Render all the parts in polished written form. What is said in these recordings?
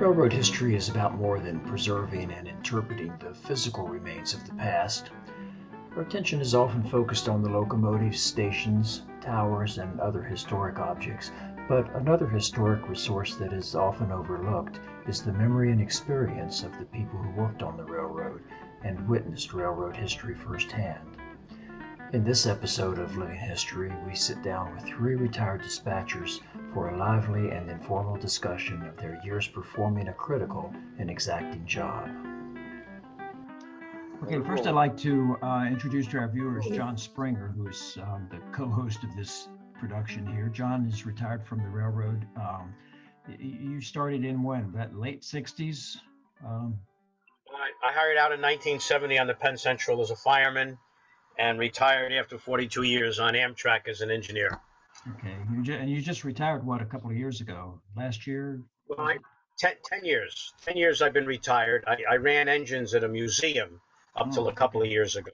Railroad history is about more than preserving and interpreting the physical remains of the past. Our attention is often focused on the locomotives, stations, towers, and other historic objects, but another historic resource that is often overlooked is the memory and experience of the people who worked on the railroad and witnessed railroad history firsthand. In this episode of Living History, we sit down with three retired dispatchers for a lively and informal discussion of their years performing a critical and exacting job. Okay, first I'd like to introduce to our viewers John Springer, who is the co-host of this production here. John is retired from the railroad. You started in when? That late 60s? I hired out in 1970 on the Penn Central as a fireman and retired after 42 years on Amtrak as an engineer. Okay, and you just retired, what, a couple of years ago? Last year? Well, 10 years. 10 years I've been retired. I ran engines at a museum up till a couple of years ago.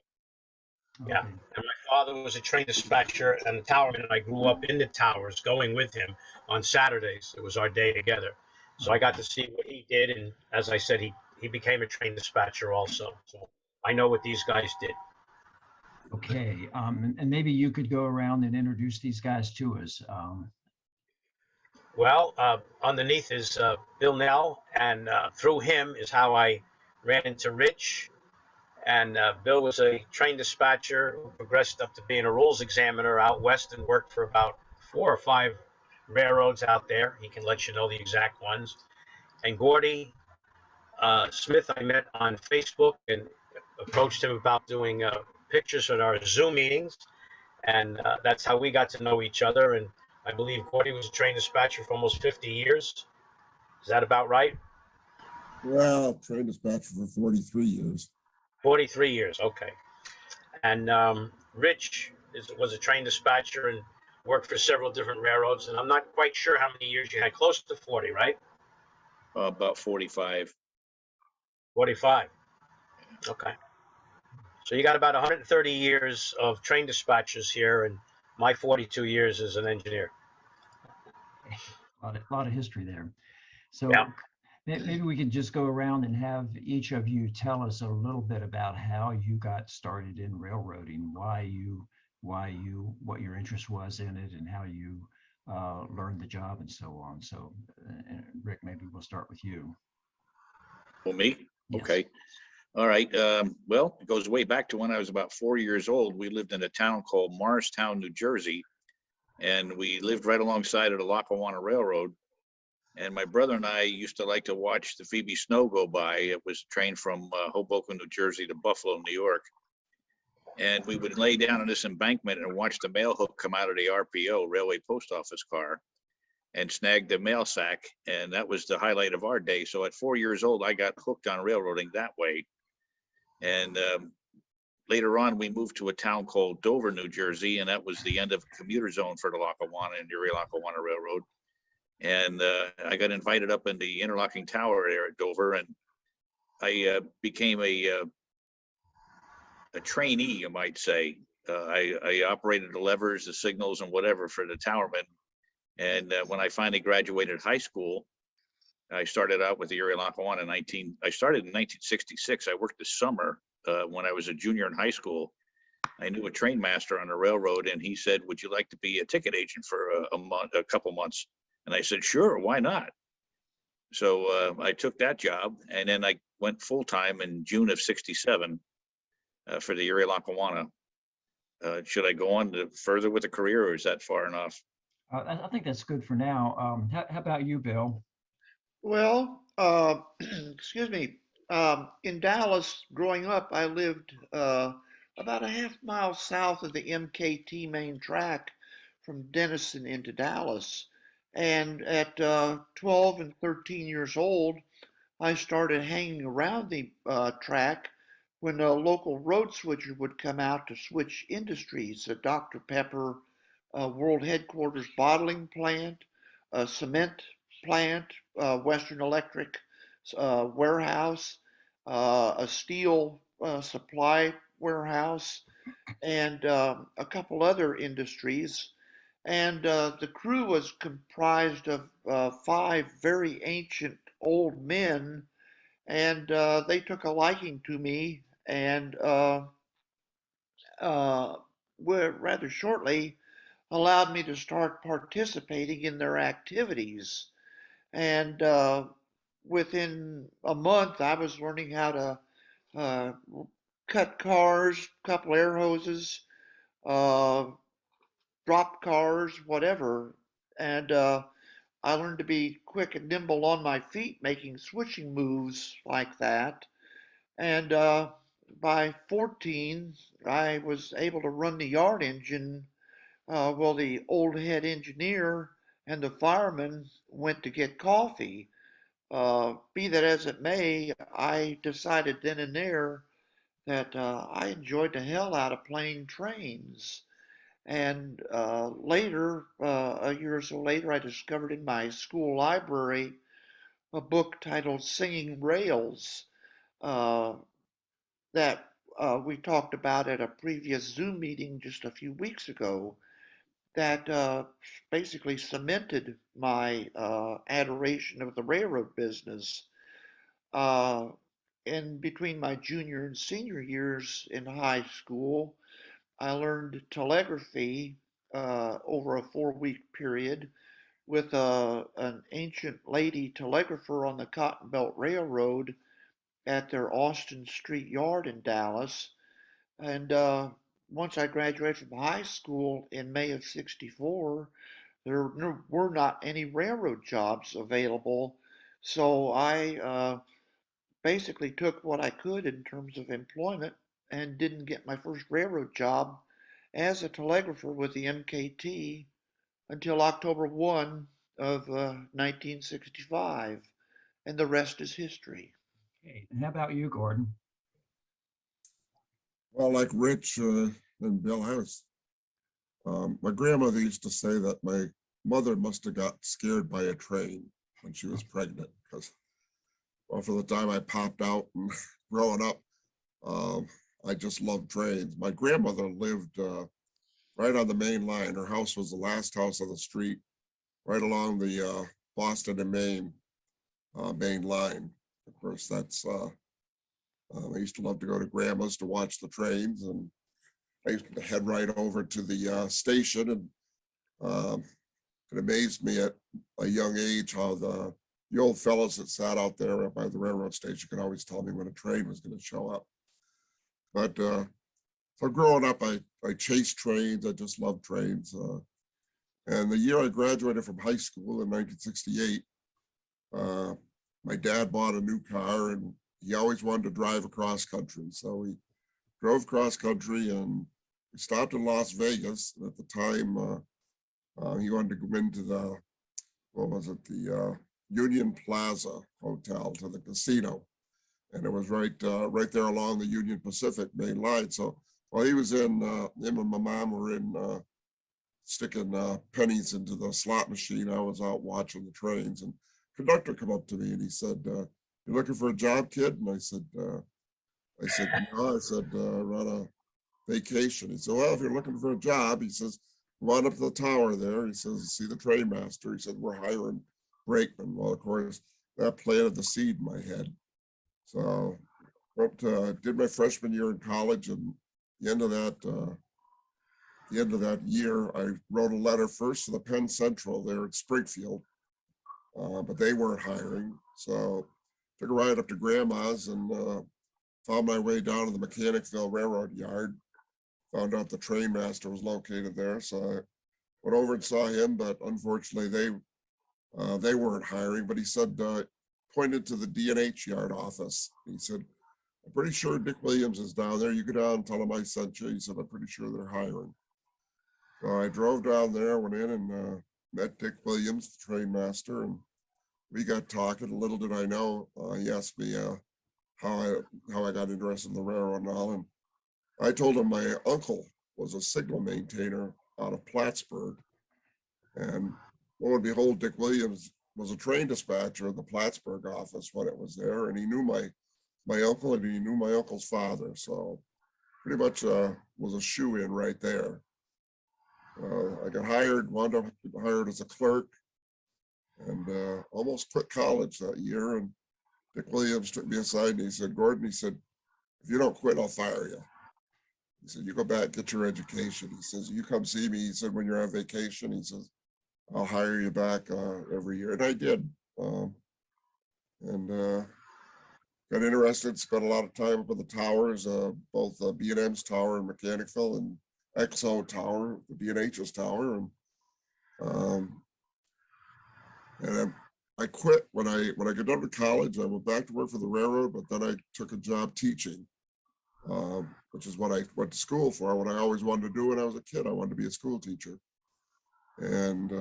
Okay. Yeah, and my father was a train dispatcher and a towerman, and I grew up in the towers going with him on Saturdays. It was our day together. So I got to see what he did, and as I said, he became a train dispatcher also. So I know what these guys did. Okay, and maybe you could go around and introduce these guys to us. Well, underneath is Bill Nell, and through him is how I ran into Rich. And Bill was a train dispatcher who progressed up to being a rules examiner out west and worked for about 4 or 5 railroads out there. He can let you know the exact ones. And Gordy Smith, I met on Facebook and approached him about doing pictures at our Zoom meetings. And that's how we got to know each other. And I believe Gordy was a train dispatcher for almost 50 years. Is that about right? Well, train dispatcher for 43 years. 43 years, okay. And Rich was a train dispatcher and worked for several different railroads. And I'm not quite sure how many years you had, close to 40, right? About 45. 45, okay. So you got about 130 years of train dispatchers here, and my 42 years as an engineer. A lot of history there. So yeah. Maybe we could just go around and have each of you tell us a little bit about how you got started in railroading, what your interest was in it, and how you learned the job and so on. So, Rick, maybe we'll start with you. Well, me? Yes. Okay. All right. Well, it goes way back to when I was about 4 years old. We lived in a town called Morristown, New Jersey, and we lived right alongside of the Lackawanna Railroad. And my brother and I used to like to watch the Phoebe Snow go by. It was a train from Hoboken, New Jersey to Buffalo, New York. And we would lay down on this embankment and watch the mail hook come out of the RPO, Railway Post Office car, and snag the mail sack. And that was the highlight of our day. So at 4 years old, I got hooked on railroading that way. And later on, we moved to a town called Dover, New Jersey, and that was the end of commuter zone for the Lackawanna and Erie Lackawanna Railroad. And I got invited up in the interlocking tower there at Dover, and I became a trainee, you might say. I operated the levers, the signals, and whatever for the towerman. And when I finally graduated high school, I started out with the Erie Lackawanna I started in 1966. I worked this summer when I was a junior in high school. I knew a train master on the railroad, and he said, "Would you like to be a ticket agent for a couple months?" And I said, "Sure, why not?" So I took that job, and then I went full-time in June of '67 for the Erie Lackawanna. Should I go on further with the career, or is that far enough? I think that's good for now. How about you, Bill? Well, excuse me. In Dallas, growing up, I lived about a half-mile south of the MKT main track from Denison into Dallas. And at 12 and 13 years old, I started hanging around the track when a local road switcher would come out to switch industries, a Dr. Pepper world headquarters bottling plant, a cement plant, Western Electric warehouse, a steel supply warehouse, and a couple other industries. And the crew was comprised of 5 very ancient old men, and they took a liking to me, and uh, were rather shortly allowed me to start participating in their activities. And within a month, I was learning how to uh, cut cars, couple air hoses, uh, drop cars, whatever. And I learned to be quick and nimble on my feet, making switching moves like that. And by 14, I was able to run the yard engine while the old head engineer and the fireman went to get coffee. Be that as it may, I decided then and there that I enjoyed the hell out of playing trains. And later, a year or so later, I discovered in my school library a book titled Singing Rails uh, that we talked about at a previous Zoom meeting just a few weeks ago that basically cemented my adoration of the railroad business. Uh, in between my junior and senior years in high school, I learned telegraphy over a 4 week period with an ancient lady telegrapher on the Cotton Belt Railroad at their Austin Street Yard in Dallas. And once I graduated from high school in May of '64, there were not any railroad jobs available. So I basically took what I could in terms of employment and didn't get my first railroad job as a telegrapher with the MKT until October 1 of 1965. And the rest is history. Okay. And how about you, Gordon? Well, like Rich and Bill House, my grandmother used to say that my mother must have got scared by a train when she was pregnant, because well, for the time I popped out and growing up, um, I just loved trains. My grandmother lived right on the main line. Her house was the last house on the street, right along the Boston and Maine main line. Of course, that's I used to love to go to grandma's to watch the trains, and I used to head right over to the station, and um, it amazed me at a young age how the old fellows that sat out there by the railroad station could always tell me when a train was going to show up. But so growing up, I chased trains. I just loved trains. And the year I graduated from high school in 1968, uh, my dad bought a new car, and he always wanted to drive across country. So we drove cross country, and we stopped in Las Vegas. And at the time, he wanted to go into the, what was it, the Union Plaza Hotel, to the casino. And it was right there along the Union Pacific main line. So while he was in, him and my mom were in sticking pennies into the slot machine, I was out watching the trains. And conductor come up to me and he said, "You looking for a job, kid?" And I said, "No." I said, "We're on a vacation." He said, "Well, if you're looking for a job," he says, "come on up to the tower there." He says, "See the train master." He said, "We're hiring brakemen." Well, of course, that planted the seed in my head. So did my freshman year in college, and the end of that year, I wrote a letter first to the Penn Central there at Springfield, but they weren't hiring. So took a ride up to Grandma's and found my way down to the Mechanicsville Railroad Yard. Found out the train master was located there, so I went over and saw him. But unfortunately, they weren't hiring. But he said, pointed to the D&H yard office. He said, "I'm pretty sure Dick Williams is down there. You go down and tell him I sent you." He said, "I'm pretty sure they're hiring." So I drove down there, went in and met Dick Williams, the train master, and we got talking. Little did I know, he asked me how I got interested in the railroad and all. And I told him my uncle was a signal maintainer out of Plattsburgh. And lo and behold, Dick Williams was a train dispatcher in the Plattsburgh office when it was there. And he knew my uncle, and he knew my uncle's father. So pretty much was a shoe-in right there. I got hired, wound up hired as a clerk. and almost quit college that year. And Dick Williams took me aside and he said, Gordon, he said, if you don't quit, I'll fire you. He said, you go back, get your education. He says, you come see me. He said, when you're on vacation, he says, I'll hire you back every year. And I did. And got interested, spent a lot of time up in the towers, both B&M's tower in Mechanicville and XO tower, the B&H's tower. Um, and then I quit when I got done with college. I went back to work for the railroad, but then I took a job teaching, which is what I went to school for, what I always wanted to do when I was a kid. I wanted to be a school teacher. And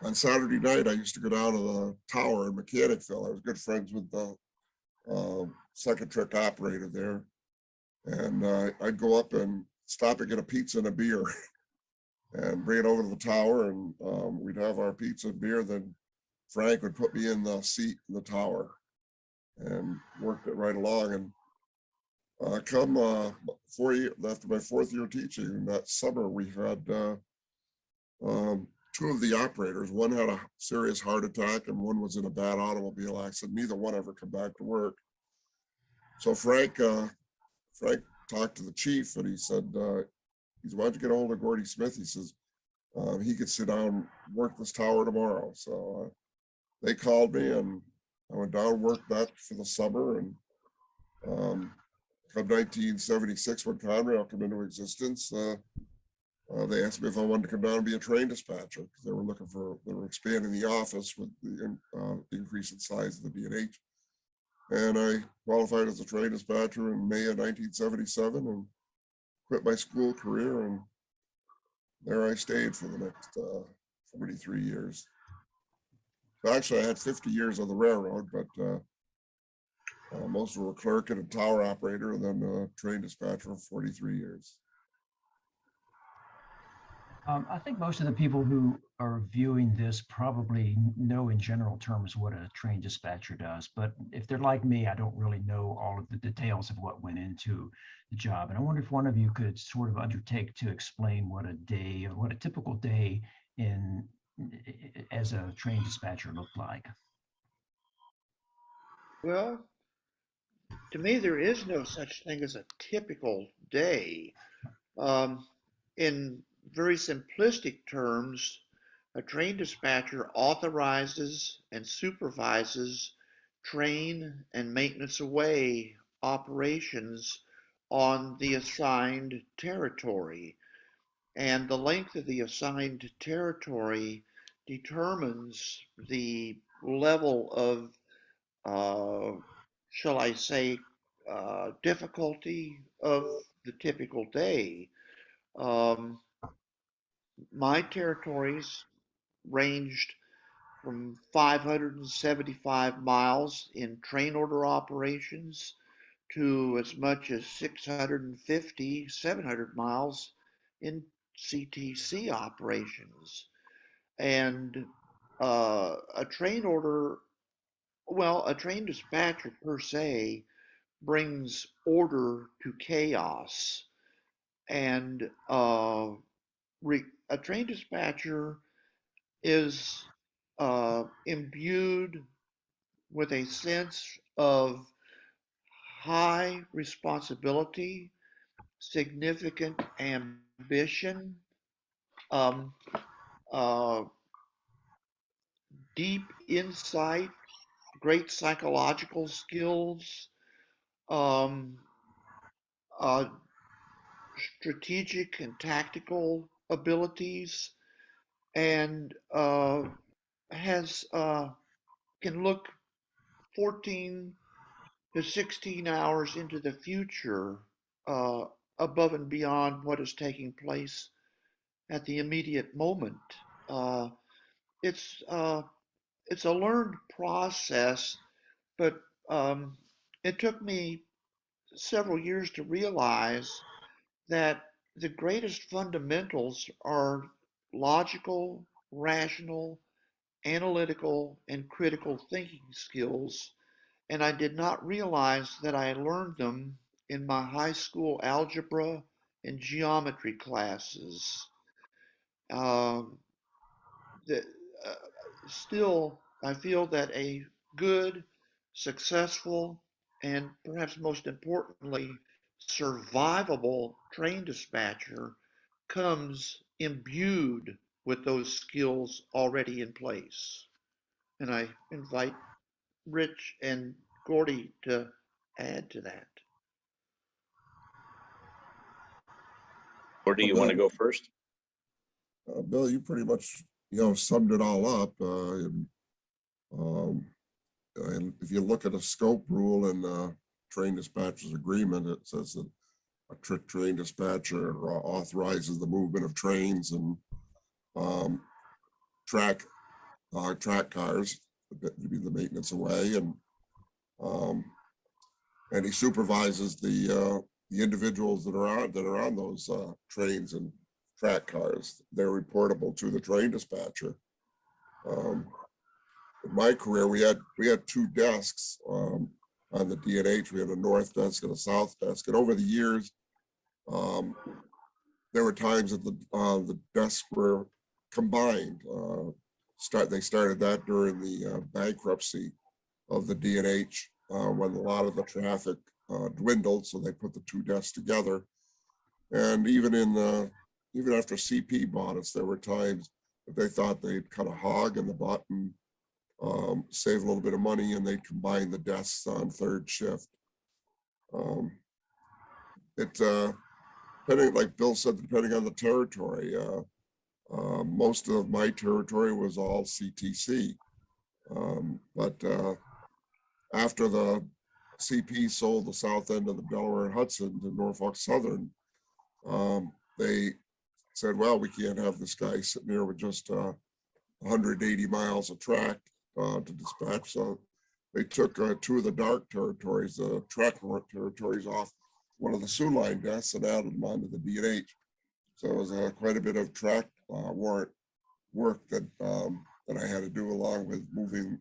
on Saturday night, I used to go down to the tower in Mechanicville. I was good friends with the second trick operator there. And I'd go up and stop and get a pizza and a beer and bring it over to the tower. And we'd have our pizza and beer. Then Frank would put me in the seat in the tower and worked it right along. And come 4 years after my fourth year teaching, that summer we had two of the operators. One had a serious heart attack and one was in a bad automobile accident. Neither one ever come back to work. So Frank talked to the chief and he said, he said, why don't you get a hold of Gordy Smith? He says, he could sit down and work this tower tomorrow. So they called me and I went down and worked that for the summer. And come 1976, when Conrail came into existence, they asked me if I wanted to come down and be a train dispatcher because they were expanding the office with the increase in size of the B&H. And I qualified as a train dispatcher in May of 1977 and quit my school career. And there I stayed for the next 43 years. So actually, I had 50 years on the railroad, but most of them were clerk and a tower operator, and then train dispatcher for 43 years. I think most of the people who are viewing this probably know in general terms what a train dispatcher does. But if they're like me, I don't really know all of the details of what went into the job. And I wonder if one of you could sort of undertake to explain what a typical day as a train dispatcher looked like. Well, to me, there is no such thing as a typical day. Um, in very simplistic terms, a train dispatcher authorizes and supervises train and maintenance away operations on the assigned territory. And the length of the assigned territory determines the level of, uh, shall I say, difficulty of the typical day. Um, my territories ranged from 575 miles in train order operations to as much as 650, 700 miles in CTC operations. And a train order, well, a train dispatcher per se brings order to chaos. And a train dispatcher is imbued with a sense of high responsibility, significant ambition, um, uh, deep insight, great psychological skills, um, uh, strategic and tactical abilities, and has can look 14 to 16 hours into the future, uh, above and beyond what is taking place at the immediate moment. Uh, it's uh, it's a learned process, but um, it took me several years to realize that the greatest fundamentals are logical, rational, analytical, and critical thinking skills. And I did not realize that I learned them in my high school algebra and geometry classes. Um, the, uh, still, I feel that a good, successful, and perhaps most importantly, survivable train dispatcher comes imbued with those skills already in place. And I invite Rich and Gordy to add to that. Or do you want to go first? Bill, you pretty much, summed it all up. Um, and if you look at a scope rule in the train dispatcher's agreement, it says that a train dispatcher authorizes the movement of trains and um, track cars to be the maintenance away, um, and he supervises the individuals that are on those trains and track cars. They're reportable to the train dispatcher. In my career, we had two desks on the D&H. We had a north desk and a south desk, and over the years, there were times that the desks were combined. They started that during the bankruptcy of the D&H when a lot of the traffic dwindled, so they put the two desks together. And even after CP bought us, there were times that they thought they'd cut a hog in the butt and save a little bit of money, and they'd combine the desks on third shift. It depending, like Bill said, depending on the territory. Most of my territory was all CTC, but after the CP sold the south end of the Delaware and Hudson to Norfolk Southern, they said, well, we can't have this guy sitting here with just 180 miles of track to dispatch. So they took two of the dark territories, the track warrant territories, off one of the Sioux Line desks and added them onto the D&H. So it was quite a bit of track warrant work that I had to do, along with moving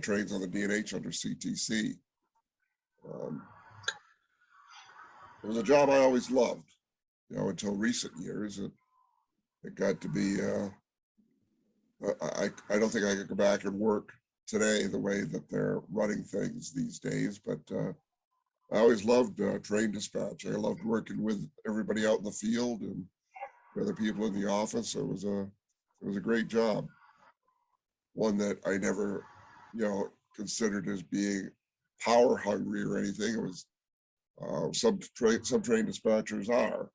trains on the D&H under CTC. It was a job I always loved, until recent years. It got to be, I don't think I could go back and work today the way that they're running things these days, but I always loved train dispatch. I loved working with everybody out in the field and the other people in the office. It was a great job. One that I never, considered as being power hungry or anything. It was some train dispatchers are,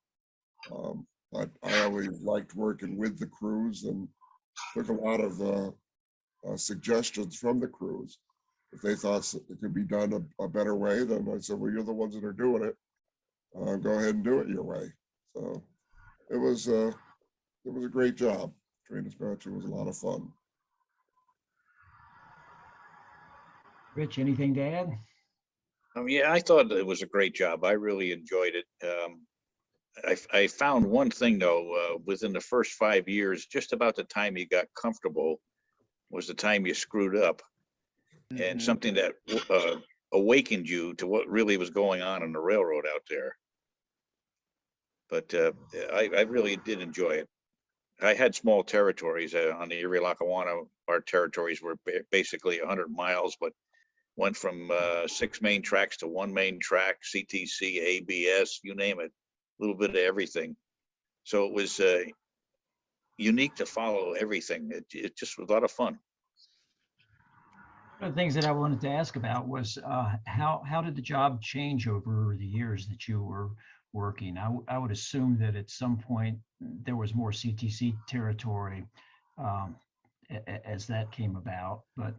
but I always liked working with the crews and took a lot of suggestions from the crews. If they thought it could be done a better way, then I said, well, you're the ones that are doing it. Go ahead and do it your way. So it was a great job. Train dispatcher was a lot of fun. Rich, anything to add? Yeah, I thought it was a great job. I really enjoyed it. I found one thing though, within the first 5 years, just about the time you got comfortable was the time you screwed up. And something that awakened you to what really was going on the railroad out there. But I really did enjoy it. I had small territories on the Erie Lackawanna. Our territories were basically 100 miles, but went from 6 main tracks to 1 main track, CTC, ABS, you name it, a little bit of everything. So it was unique to follow everything. It just was a lot of fun. One of the things that I wanted to ask about was how did the job change over the years that you were working? I would assume that at some point there was more CTC territory as that came about, but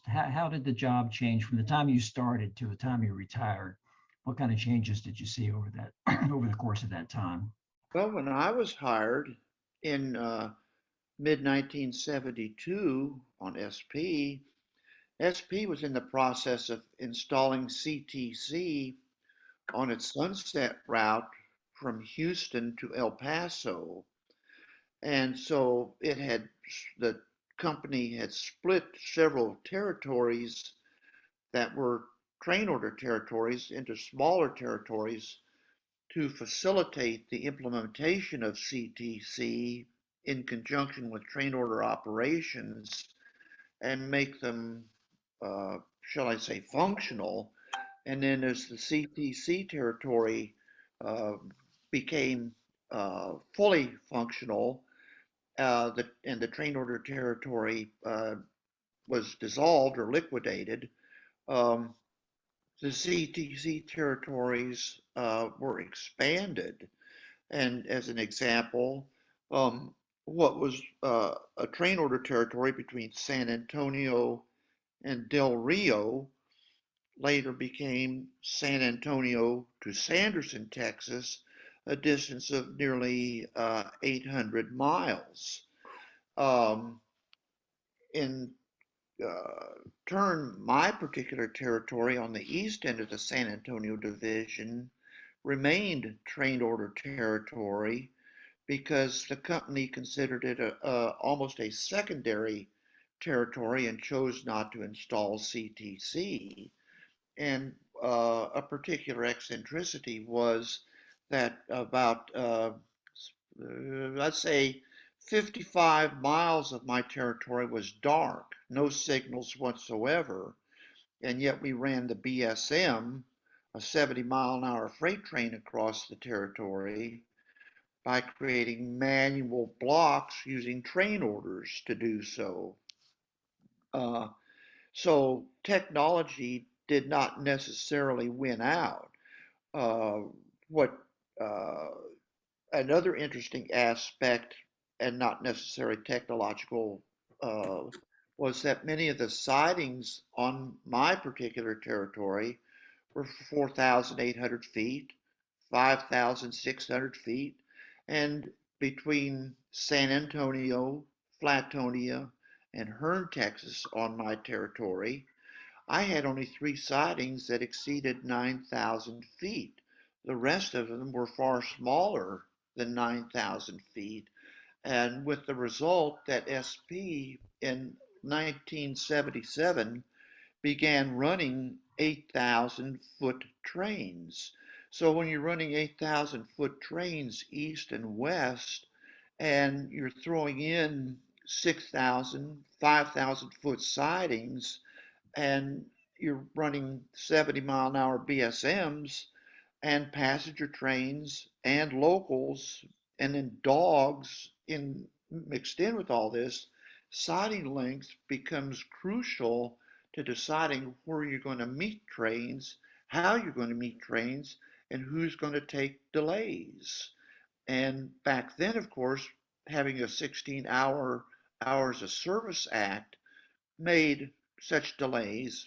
how did the job change from the time you started to the time you retired? What kind of changes did you see over that over the course of that time? Well, when I was hired in mid 1972 on SP was in the process of installing CTC on its Sunset route from Houston to El Paso. And so the company had split several territories that were train order territories into smaller territories to facilitate the implementation of CTC in conjunction with train order operations and make them, shall I say, functional. And then as the CTC territory uh, became fully functional, and the train order territory was dissolved or liquidated, um, the CTC territories were expanded. And as an example, um, what was a train order territory between San Antonio and Del Rio later became San Antonio to Sanderson, Texas, a distance of nearly 800 miles. Um, in turn, my particular territory on the east end of the San Antonio division remained train order territory because the company considered it almost a secondary territory and chose not to install CTC. And a particular eccentricity was that about, let's say, 55 miles of my territory was dark, no signals whatsoever, and yet we ran the BSM, a 70-mile-an-hour freight train across the territory, by creating manual blocks using train orders to do so. Uh, so technology did not necessarily win out. Uh, what uh, Another interesting aspect, and not necessarily technological, uh, was that many of the sidings on my particular territory were 4,800 feet, 5,600 feet, and between San Antonio, Flatonia, and Hearne, Texas, on my territory, I had only 3 sidings that exceeded 9,000 feet. The rest of them were far smaller than 9,000 feet, and with the result that SP in 1977 began running 8,000 foot trains. So when you're running 8,000 foot trains east and west, and you're throwing in 6,000, 5,000 foot sidings, and you're running 70-mile-an-hour BSMs and passenger trains and locals and then dogs in mixed in with all this, siding length becomes crucial to deciding where you're going to meet trains, how you're going to meet trains, and who's going to take delays. And back then, of course, having a 16 hours of service act made such delays,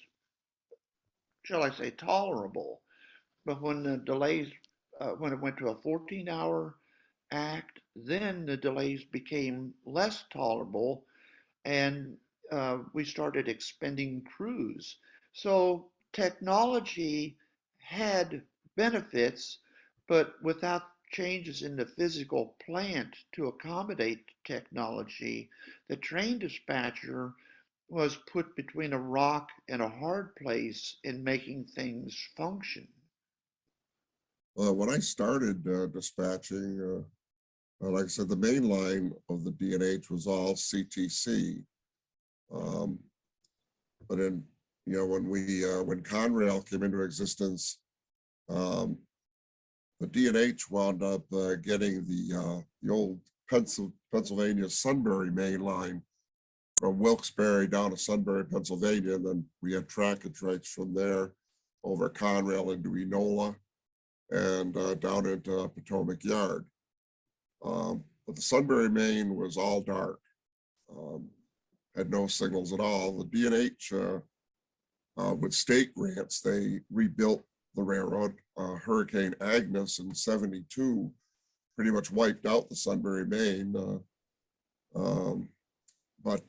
shall I say, tolerable. But when the delays, when it went to a 14-hour act, then the delays became less tolerable, and we started expending crews. So technology had benefits, but without changes in the physical plant to accommodate technology, the train dispatcher was put between a rock and a hard place in making things function. When I started dispatching, like I said, the main line of the D&H was all CTC. But in, when Conrail came into existence, the D&H wound up getting the old Pennsylvania Sunbury main line from Wilkes-Barre down to Sunbury, Pennsylvania. And then we had trackage rights from there over Conrail into Enola and down into Potomac Yard. But the Sunbury main was all dark, had no signals at all. The D&H, with state grants, they rebuilt the railroad. Hurricane Agnes in '72 pretty much wiped out the Sunbury main. But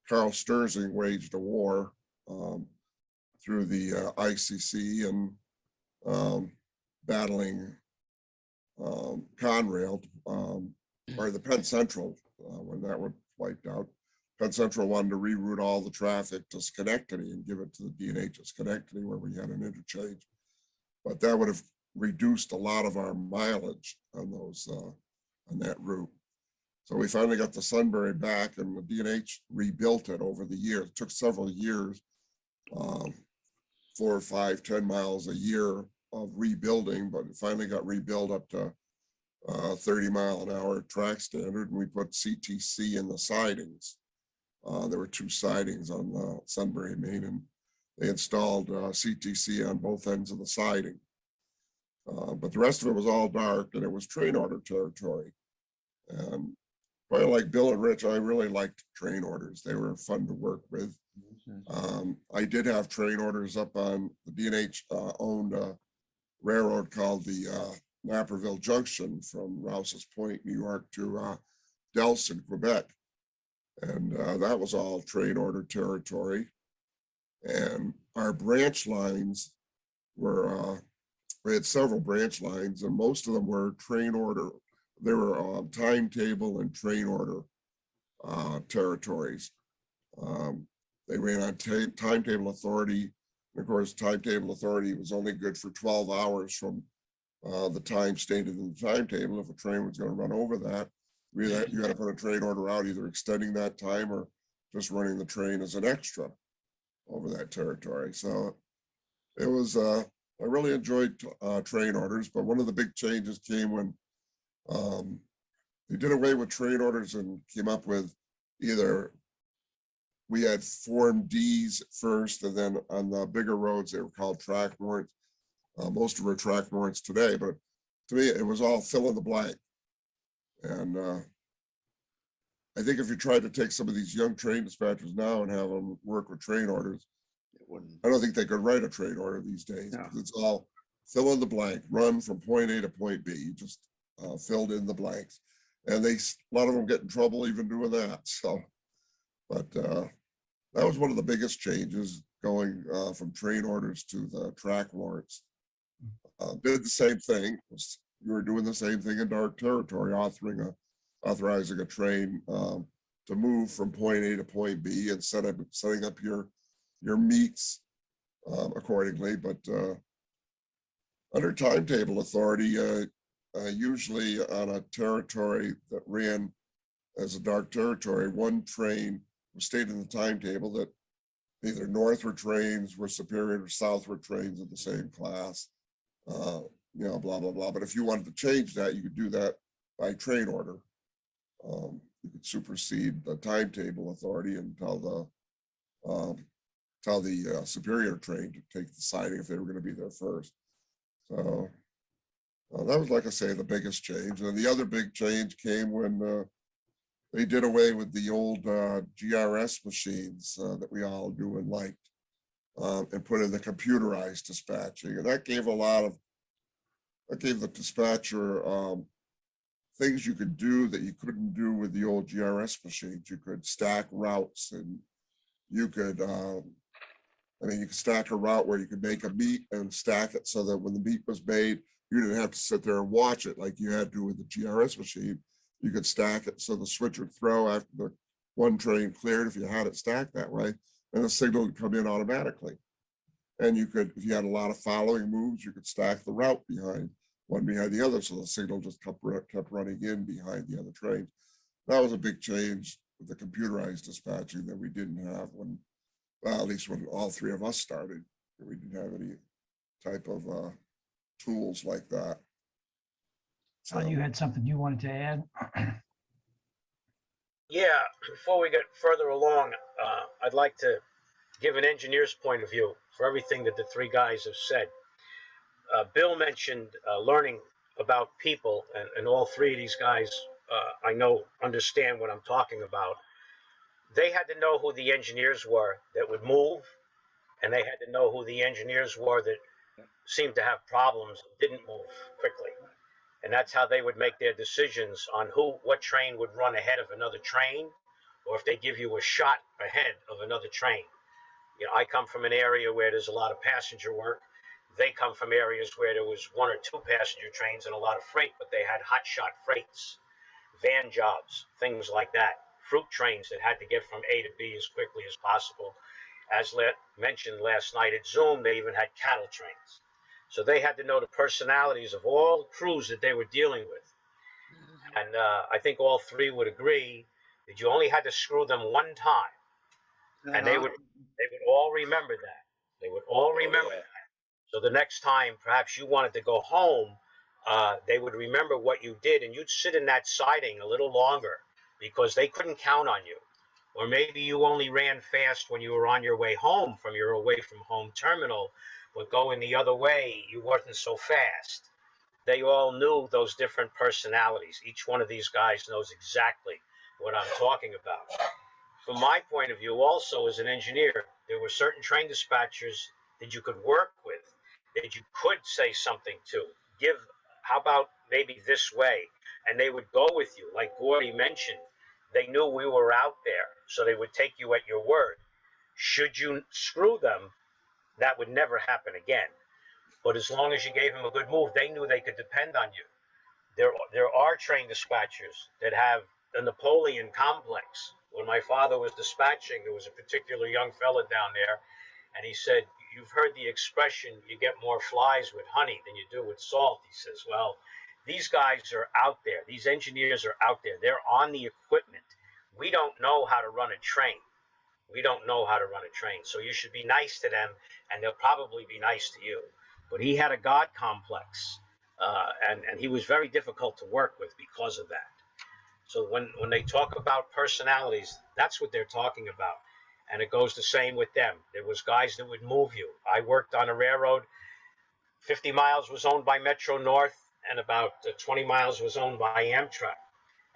Carl Sturzing waged a war through the ICC and battling Conrail, or the Penn Central, when that was wiped out. Penn Central wanted to reroute all the traffic to Schenectady and give it to the D&H at Schenectady, where we had an interchange. But that would have reduced a lot of our mileage on those on that route. So we finally got the Sunbury back, and the D&H rebuilt it over the years. It took several years, 4 or 5, 10 miles a year of rebuilding, but it finally got rebuilt up to 30-mile-an-hour track standard, and we put CTC in the sidings. There were 2 sidings on the Sunbury Main, and they installed CTC on both ends of the siding. But the rest of it was all dark, and it was train order territory. And probably like Bill and Rich, I really liked train orders. They were fun to work with. I did have train orders up on the D&H owned a railroad called the Naperville Junction from Rouse's Point, New York to Delson, Quebec. And that was all train order territory. And our branch lines were, we had several branch lines, and most of them were train order. They were timetable and train order territories. They ran on timetable authority. And of course, timetable authority was only good for 12 hours from the time stated in the timetable. If a train was going to run over that, you got to put a train order out, either extending that time or just running the train as an extra over that territory. So it was, I really enjoyed train orders, but one of the big changes came when they did away with train orders and came up with either, we had Form Ds first, and then on the bigger roads, they were called track warrants. Most of them are track warrants today, but to me, it was all fill in the blank. And I think if you tried to take some of these young train dispatchers now and have them work with train orders, I don't think they could write a train order these days. No. It's all fill in the blank, run from point A to point B. You just filled in the blanks. And a lot of them get in trouble even doing that. So, but that was one of the biggest changes, going from train orders to the track warrants. Did the same thing. You were doing the same thing in dark territory, authorizing a train to move from point A to point B and setting up your meets accordingly. But under timetable authority, usually on a territory that ran as a dark territory, one train was stated in the timetable that either northward trains were superior to southward trains of the same class, blah, blah, blah. But if you wanted to change that, you could do that by train order. You could supersede the timetable authority and tell the superior train to take the siding if they were going to be there first. So that was, like I say, the biggest change. And the other big change came when they did away with the old GRS machines that we all knew and liked, and put in the computerized dispatching. And that gave the dispatcher things you could do that you couldn't do with the old GRS machines. You could stack routes, and you could, you could stack a route where you could make a meet and stack it so that when the meet was made, you didn't have to sit there and watch it like you had to with the GRS machine. You could stack it so the switch would throw after the one train cleared if you had it stacked that way, and the signal would come in automatically. And you could, if you had a lot of following moves, you could stack the route one behind the other, so the signal just kept running in behind the other trains. That was a big change with the computerized dispatching that we didn't have when, well, at least when all 3 of us started. We didn't have any type of tools like that. So you had something you wanted to add? Yeah, before we get further along, I'd like to give an engineer's point of view for everything that the 3 guys have said. Bill mentioned learning about people, and all 3 of these guys, I know, understand what I'm talking about. They had to know who the engineers were that would move, and they had to know who the engineers were that seemed to have problems, didn't move quickly. And that's how they would make their decisions on what train would run ahead of another train, or if they give you a shot ahead of another train. You know, I come from an area where there's a lot of passenger work. They come from areas where there was 1 or 2 passenger trains and a lot of freight, but they had hot shot freights, van jobs, things like that, fruit trains that had to get from A to B as quickly as possible. As mentioned last night at Zoom, they even had cattle trains. So they had to know the personalities of all crews that they were dealing with. And I think all three would agree that you only had to screw them one time, and Uh-huh. they would all remember that. They would all Oh, remember yeah. that. So the next time, perhaps you wanted to go home, they would remember what you did, and you'd sit in that siding a little longer because they couldn't count on you. Or maybe you only ran fast when you were on your way home from your away from home terminal, but going the other way, you wasn't so fast. They all knew those different personalities. Each one of these guys knows exactly what I'm talking about. From my point of view, also as an engineer, there were certain train dispatchers that you could work with, that you could say something to. Give, how about maybe this way? And they would go with you. Like Gordy mentioned, they knew we were out there, so they would take you at your word. Should you screw them, that would never happen again. But as long as you gave them a good move, they knew they could depend on you. There are train dispatchers that have the Napoleon complex. When my father was dispatching, there was a particular young fella down there, and he said, "You've heard the expression, you get more flies with honey than you do with salt." He says, "Well, these guys are out there. These engineers are out there. They're on the equipment. We don't know how to run a train. We don't know how to run a train. So you should be nice to them, and they'll probably be nice to you." But he had a God complex, and he was very difficult to work with because of that. So when they talk about personalities, that's what they're talking about. And it goes the same with them. There was guys that would move you. I worked on a railroad. 50 miles was owned by Metro North, and about 20 miles was owned by Amtrak.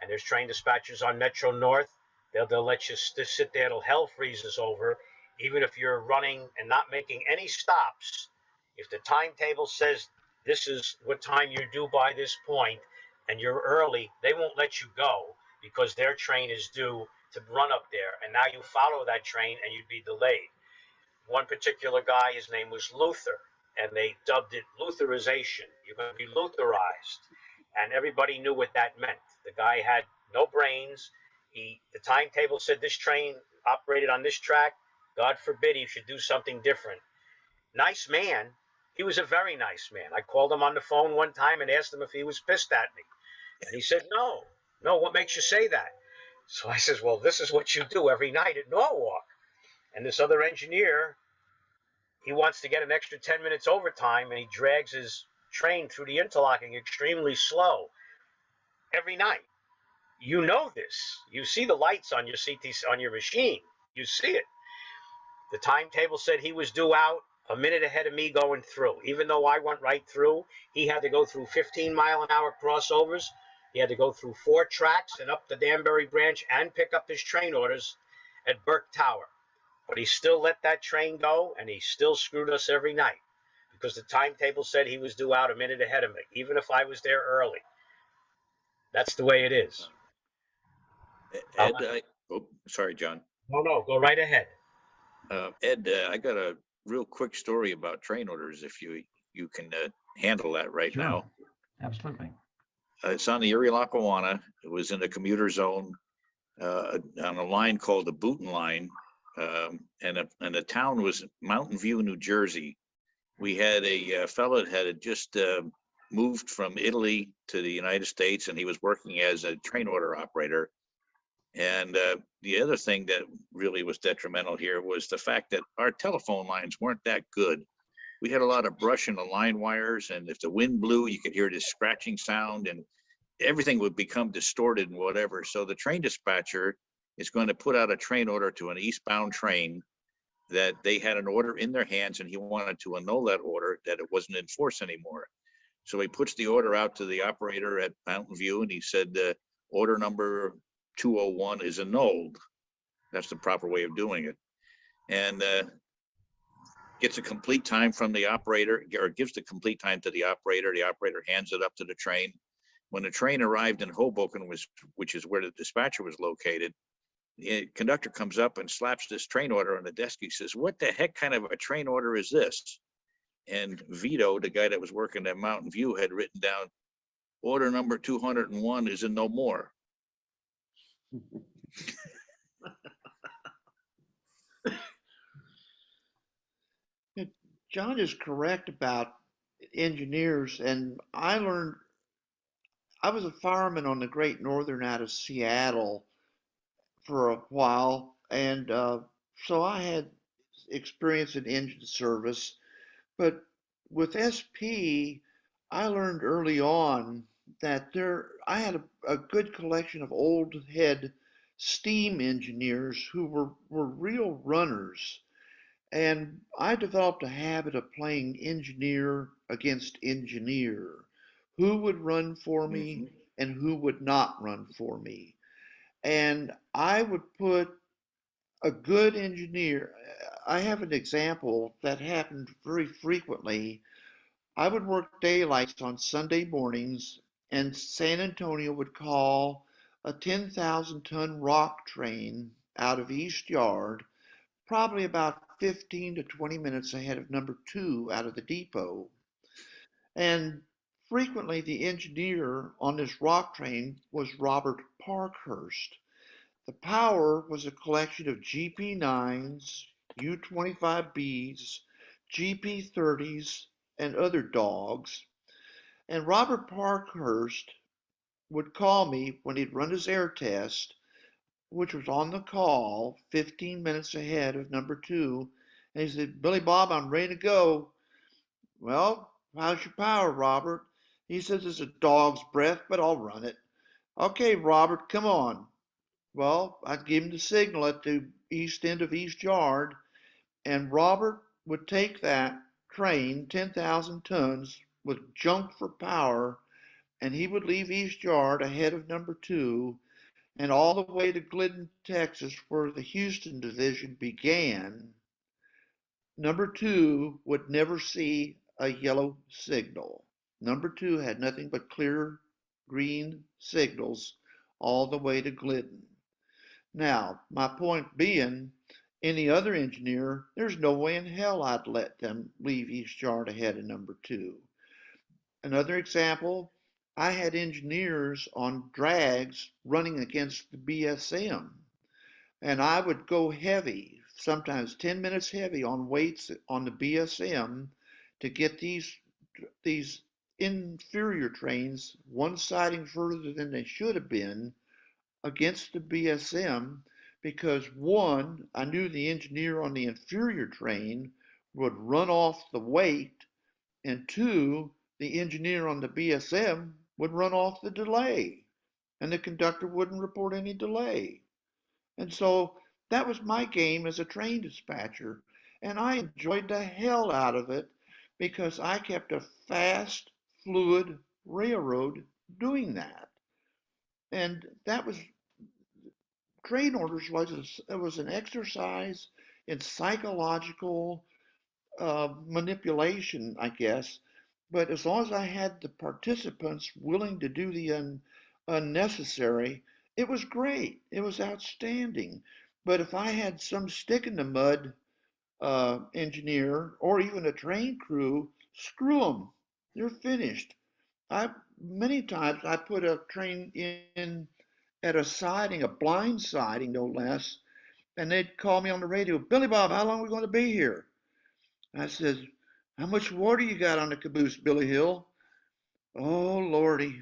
And there's train dispatchers on Metro North. They'll let you sit there till hell freezes over, even if you're running and not making any stops. If the timetable says this is what time you're due by this point, and you're early, they won't let you go because their train is due to run up there. And now you follow that train and you'd be delayed. One particular guy, his name was Luther, and they dubbed it Lutherization. You're going to be Lutherized. And everybody knew what that meant. The guy had no brains. The timetable said this train operated on this track. God forbid he should do something different. Nice man. He was a very nice man. I called him on the phone one time and asked him if he was pissed at me. And he said, no. No, what makes you say that? So I says, well, this is what you do every night at Norwalk. And this other engineer, he wants to get an extra 10 minutes overtime, and he drags his train through the interlocking extremely slow every night. You know this. You see the lights on your CT on your machine. You see it. The timetable said he was due out a minute ahead of me going through. Even though I went right through, he had to go through 15-mile-an-hour crossovers. He had to go through 4 tracks and up the Danbury branch and pick up his train orders at Burke Tower. But he still let that train go, and he still screwed us every night because the timetable said he was due out a minute ahead of me, even if I was there early. That's the way it is. Ed, oh, sorry, John. No, go right ahead. Ed, I got a real quick story about train orders if you can handle that right Sure. now. Absolutely. It's on the Erie-Lackawanna. It was in the commuter zone on a line called the Booton Line, and the town was Mountain View, New Jersey. We had a fellow that had just moved from Italy to the United States, and he was working as a train order operator. And the other thing that really was detrimental here was the fact that our telephone lines weren't that good. We had a lot of brush in the line wires, and if the wind blew, you could hear this scratching sound, and everything would become distorted and whatever. So the train dispatcher is going to put out a train order to an eastbound train that they had an order in their hands, and he wanted to annul that order, that it wasn't in force anymore. So he puts the order out to the operator at Mountain View, and he said, order number 201 is annulled. That's the proper way of doing it. And gets a complete time from the operator, or gives the complete time to the operator. The operator hands it up to the train. When the train arrived in Hoboken, which is where the dispatcher was located, the conductor comes up and slaps this train order on the desk. He says, what the heck kind of a train order is this? And Vito, the guy that was working at Mountain View, had written down, order number 201 is in no more. John is correct about engineers, and I I was a fireman on the Great Northern out of Seattle for a while, and so I had experience in engine service. But with SP, I learned early on that I had a good collection of old head steam engineers who were real runners. And I developed a habit of playing engineer against engineer. Who would run for Hmm. me and who would not run for me? And I would put a good engineer. I have an example that happened very frequently. I would work daylights on Sunday mornings, and San Antonio would call a 10,000-ton rock train out of East Yard, probably about 15 to 20 minutes ahead of number two out of the depot. And frequently, the engineer on this rock train was Robert Parkhurst. The power was a collection of GP9s, U-25Bs, GP30s, and other dogs. And Robert Parkhurst would call me when he'd run his air test, which was on the call 15 minutes ahead of number two. And he said, Billy Bob, I'm ready to go. Well, how's your power, Robert? He says it's a dog's breath, but I'll run it. Okay, Robert, come on. Well, I'd give him the signal at the east end of East Yard, and Robert would take that train, 10,000 tons, with junk for power, and he would leave East Yard ahead of number two and all the way to Glidden, Texas, where the Houston division began. Number two would never see a yellow signal. Number two had nothing but clear green signals all the way to Glidden. Now, my point being, any other engineer, there's no way in hell I'd let them leave East Yard ahead of number two. Another example, I had engineers on drags running against the BSM, and I would go heavy, sometimes 10 minutes heavy on weights on the BSM to get these inferior trains one siding further than they should have been against the BSM because one, I knew the engineer on the inferior train would run off the weight, and two, the engineer on the BSM would run off the delay, and the conductor wouldn't report any delay. And so that was my game as a train dispatcher, and I enjoyed the hell out of it because I kept a fast, fluid railroad doing that. And that was train orders was an exercise in psychological manipulation, I guess. But as long as I had the participants willing to do the unnecessary, it was great. It was outstanding. But if I had some stick in the mud engineer or even a train crew, screw them. They're finished. I many times I put a train in at a siding, a blind siding no less, and they'd call me on the radio, Billy Bob, how long are we going to be here? I says, how much water you got on the caboose, Billy Hill? Oh, Lordy.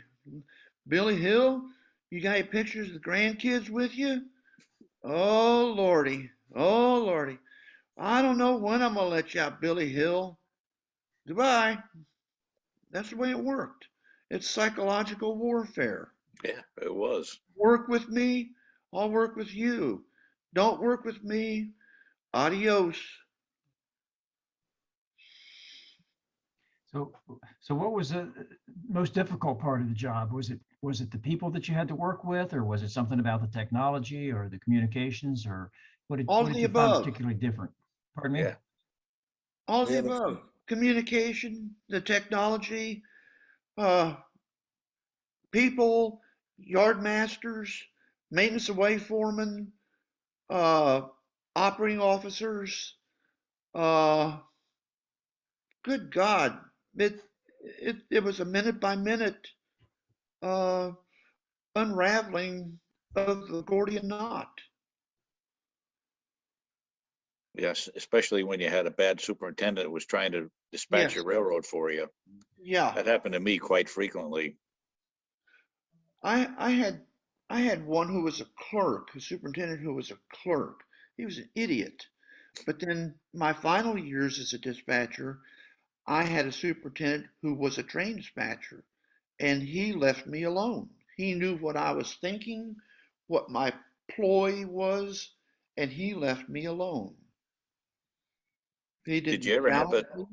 Billy Hill, you got any pictures of the grandkids with you? Oh, Lordy. Oh, Lordy. I don't know when I'm going to let you out, Billy Hill. Goodbye. That's the way it worked. It's psychological warfare. Yeah, it was. Work with me, I'll work with you. Don't work with me, adios. So, so what was the most difficult part of the job? Was it the people that you had to work with, or was it something about the technology or the communications, or All what of did the you find above. particularly different? Pardon me? Yeah. All of the Yeah, that's above. Communication, the technology, uh, people, yard masters, maintenance away foremen, uh, operating officers. Uh, Good God, it it was a minute by minute uh, unraveling of the Gordian knot. Yes, especially when you had a bad superintendent that was trying to dispatch Yes, your railroad for you. yeah. That happened to me quite frequently. I had I had one who was a clerk, a superintendent who was a clerk. He was an idiot. But then my final years as a dispatcher, I had a superintendent who was a train dispatcher, and he left me alone. He knew what I was thinking, what my ploy was, and he left me alone. He Did didn't you ever have challenge a, me.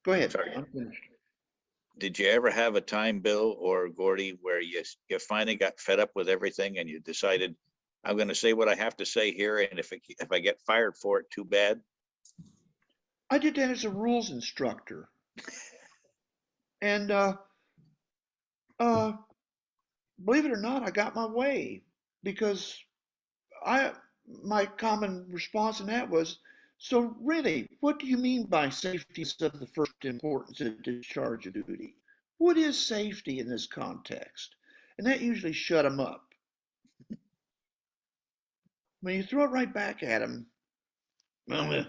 Go ahead, sorry, I'm finished. did you ever have a time, Bill or Gordy, where you finally got fed up with everything and you decided, I'm going to say what I have to say here, and if I get fired for it, too bad? I did that as a rules instructor, and uh, believe it or not, I got my way because I my common response in that was, so really, what do you mean by safety is of the first importance in discharge of duty? What is safety in this context? And that usually shut them up. When you throw it right back at them, well,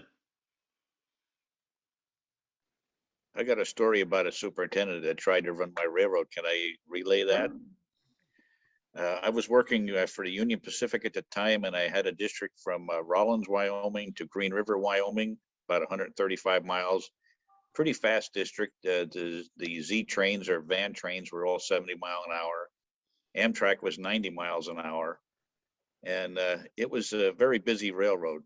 I got a story about a superintendent that tried to run my railroad. Can I relay that? I was working for the Union Pacific at the time, and I had a district from Rollins, Wyoming to Green River, Wyoming, about 135 miles. Pretty fast district. The Z trains or van trains were all 70 mile an hour. Amtrak was 90 miles an hour. And it was a very busy railroad.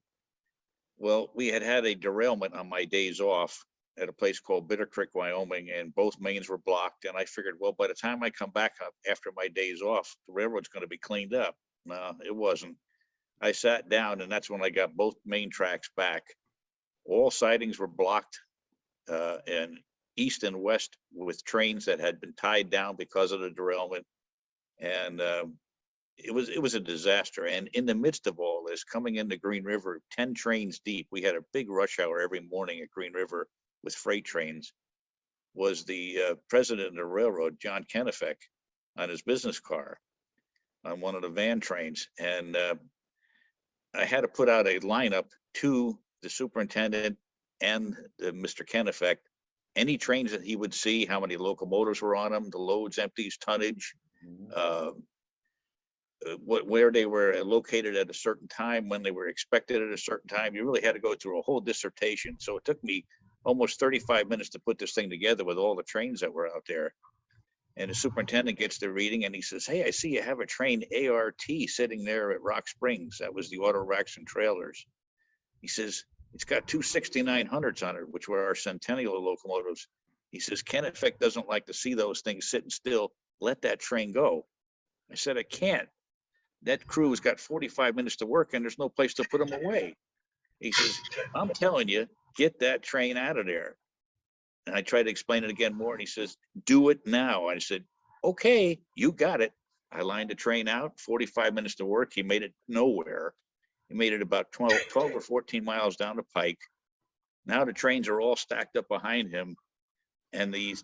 Well, we had a derailment on my days off at a place called Bitter Creek, Wyoming, and both mains were blocked. And I figured, well, by the time I come back up after my days off, the railroad's going to be cleaned up. No, it wasn't. I sat down, and that's when I got both main tracks back. All sidings were blocked, and east and west with trains that had been tied down because of the derailment. And it was a disaster. And in the midst of all this, coming into Green River, 10 trains deep, we had a big rush hour every morning at Green River with freight trains, was the president of the railroad, John Kennefick, on his business car on one of the van trains. And I had to put out a lineup to the superintendent and Mr. Kennefick, any trains that he would see, how many locomotives were on them, the loads, empties, tonnage, uh, where they were located at a certain time, when they were expected at a certain time. You really had to go through a whole dissertation. So it took me almost 35 minutes to put this thing together with all the trains that were out there. And the superintendent gets the reading and he says, hey, I see you have a train ART sitting there at Rock Springs. That was the auto racks and trailers. He says, it's got two 6900s on it, which were our Centennial locomotives. He says, Kennefick doesn't like to see those things sitting still. Let that train go. I said, I can't. That crew has got 45 minutes to work and there's no place to put them away. He says, I'm telling you, get that train out of there. And I tried to explain it again more. And he says, do it now. I said, okay, you got it. I lined the train out, 45 minutes to work. He made it nowhere. He made it about 12 or 14 miles down the pike. Now the trains are all stacked up behind him. And the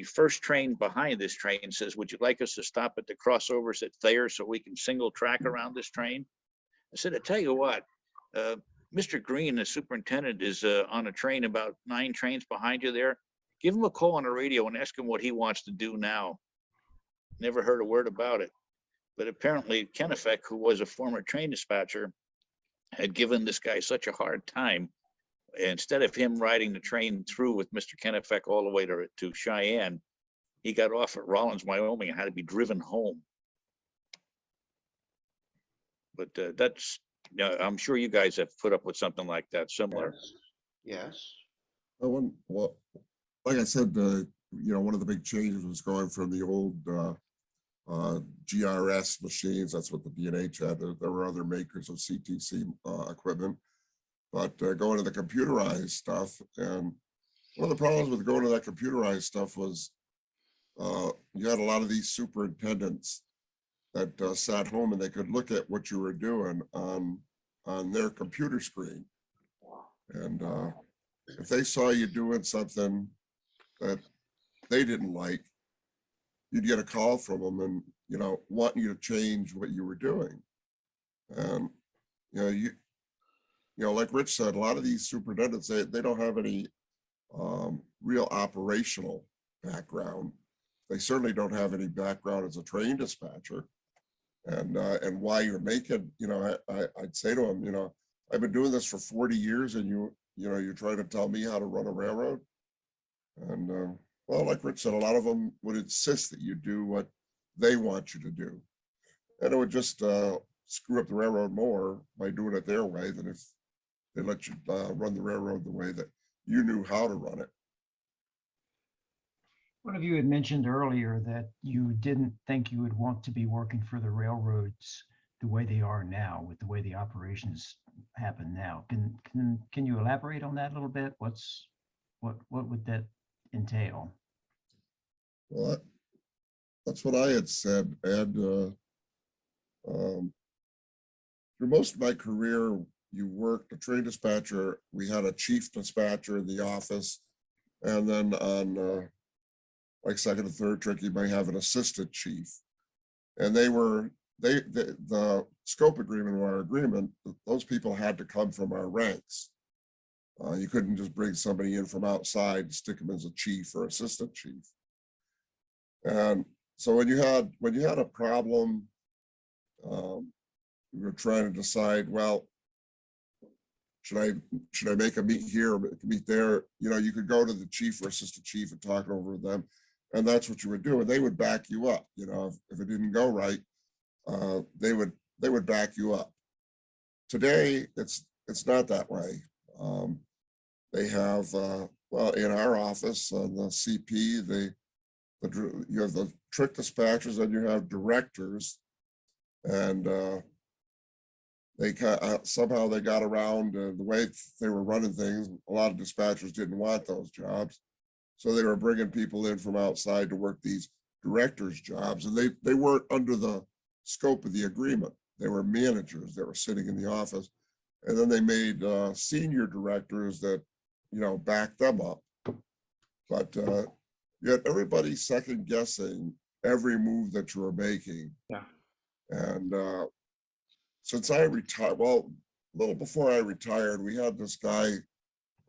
first train behind this train says, would you like us to stop at the crossovers at Thayer so we can single track around this train? I said, I tell you what, Mr. Green, the superintendent, is on a train about 9 trains behind you there. Give him a call on the radio and ask him what he wants to do now. Never heard a word about it. But apparently Kennefick, who was a former train dispatcher, had given this guy such a hard time. Instead of him riding the train through with Mr. Kennefick all the way to Cheyenne, he got off at Rollins, Wyoming, and had to be driven home. But that's, I'm sure you guys have put up with something like that, similar. yes. Well, like I said, one of the big changes was going from the old GRS machines. That's what the D&H had. There were other makers of CTC equipment, but going to the computerized stuff. And one of the problems with going to that computerized stuff was you had a lot of these superintendents that sat home and they could look at what you were doing on their computer screen. And if they saw you doing something that they didn't like, you'd get a call from them and, wanting you to change what you were doing. And, like Rich said, a lot of these superintendents, they don't have any real operational background. they certainly don't have any background as a train dispatcher. And why you're making, I'd say to them, I've been doing this for 40 years and you're trying to tell me how to run a railroad. And well, like Rich said, a lot of them would insist that you do what they want you to do. And it would just screw up the railroad more by doing it their way than if they let you run the railroad the way that you knew how to run it. One of you had mentioned earlier that you didn't think you would want to be working for the railroads the way they are now, with the way the operations happen now. Can you elaborate on that a little bit? What would that entail? Well, that's what I had said. And through most of my career, you worked a train dispatcher. We had a chief dispatcher in the office, and then on like second and third trick, you might have an assistant chief. And the scope agreement or our agreement, those people had to come from our ranks. You couldn't just bring somebody in from outside, stick them as a chief or assistant chief. And so when you had a problem, we were trying to decide, well, should I make a meet here or meet there? You could go to the chief or assistant chief and talk over with them. And that's what you would do. And they would back you up. If it didn't go right, they would back you up. Today, it's not that way. They have, well, in our office on the CP, you have the trick dispatchers and you have directors. And somehow they got around the way they were running things. A lot of dispatchers didn't want those jobs. So they were bringing people in from outside to work these directors' jobs, and they weren't under the scope of the agreement. They were managers that were sitting in the office, and then they made senior directors that backed them up. But yet everybody's second guessing every move that you were making. Yeah. And since I retired, well, a little before I retired, we had this guy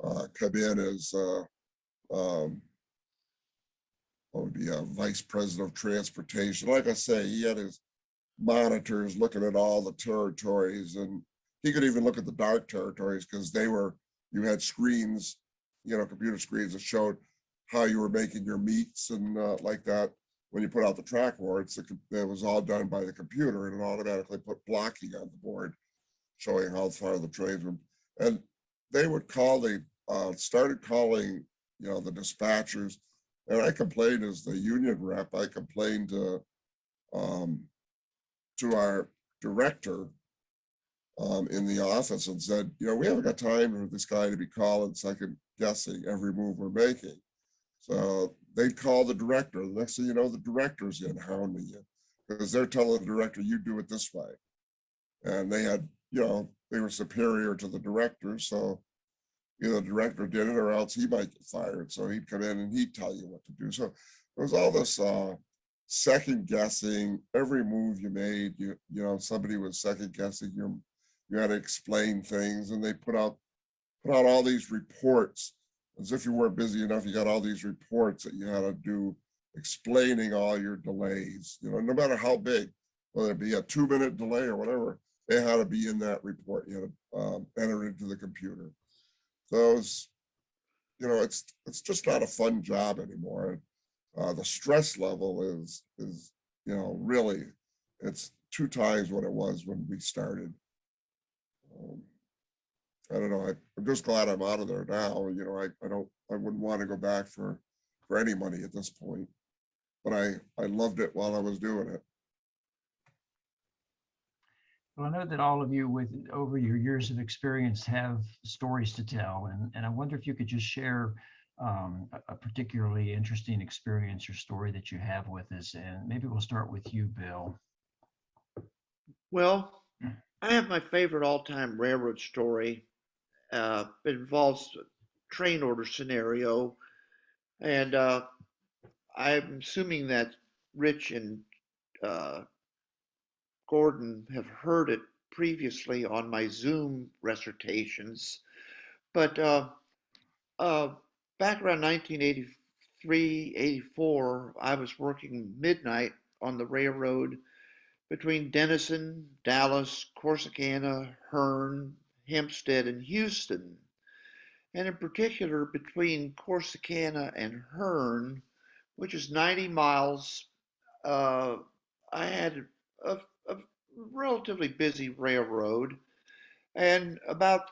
come in as would be a vice president of transportation. Like I say, he had his monitors looking at all the territories, and he could even look at the dark territories because you had screens, computer screens that showed how you were making your meets and like that. When you put out the track warrants, it was all done by the computer, and it automatically put blocking on the board showing how far the trains were. And they would started calling, the dispatchers. And I complained as the union rep. I complained to our director in the office and said, we haven't got time for this guy to be calling second guessing every move we're making. So they'd call the director. The next thing you know, the director's in hounding you because they're telling the director, you do it this way. And they had, they were superior to the director. So either the director did it or else he might get fired. So he'd come in and he'd tell you what to do. So there was all this second guessing. Every move you made, somebody was second guessing. You had to explain things, and they put out all these reports as if you weren't busy enough. You got all these reports that you had to do explaining all your delays. No matter how big, whether it be a 2-minute delay or whatever, they had to be in that report. You had to enter it into the computer. So it's just not a fun job anymore. The stress level is really, it's 2 times what it was when we started. I don't know. I'm just glad I'm out of there now. I wouldn't want to go back for any money at this point, but I loved it while I was doing it. Well, I know that all of you, over your years of experience, have stories to tell, and I wonder if you could just share a particularly interesting experience or story that you have with us, and maybe we'll start with you, Bill. Well, I have my favorite all-time railroad story. It involves a train order scenario, and I'm assuming that Rich and Gordon have heard it previously on my Zoom recitations, but back around 1983 83, 84, I was working midnight on the railroad between Denison, Dallas, Corsicana, Hearne, Hempstead, and Houston. And in particular, between Corsicana and Hearne, which is 90 miles, uh, I had a relatively busy railroad. And about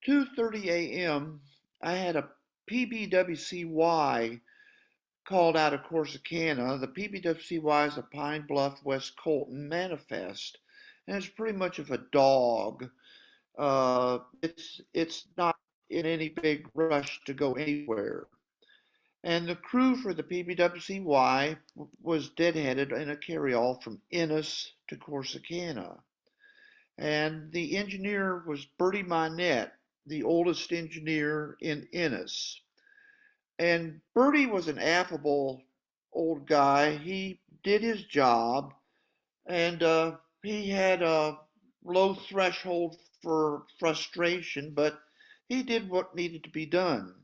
2:30 a.m., I had a PBWCY called out of Corsicana. The PBWCY is a Pine Bluff, West Colton manifest, and it's pretty much of a dog. It's not in any big rush to go anywhere. And the crew for the PBWCY was deadheaded in a carryall from Ennis to Corsicana. And the engineer was Bertie Minette, the oldest engineer in Ennis. And Bertie was an affable old guy. He did his job, and he had a low threshold for frustration, but he did what needed to be done.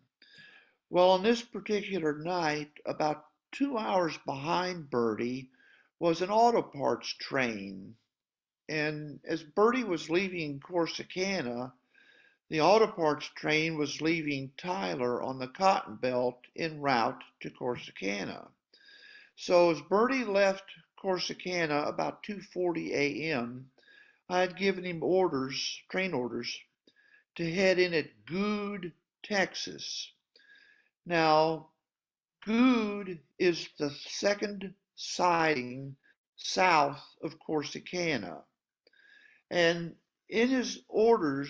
Well, on this particular night, about 2 hours behind Bertie was an auto parts train. And as Bertie was leaving Corsicana, the auto parts train was leaving Tyler on the Cotton Belt en route to Corsicana. So as Bertie left Corsicana about 2:40 a.m., I had given him orders, train orders, to head in at Good, Texas. Now, Good is the second siding south of Corsicana. And in his orders,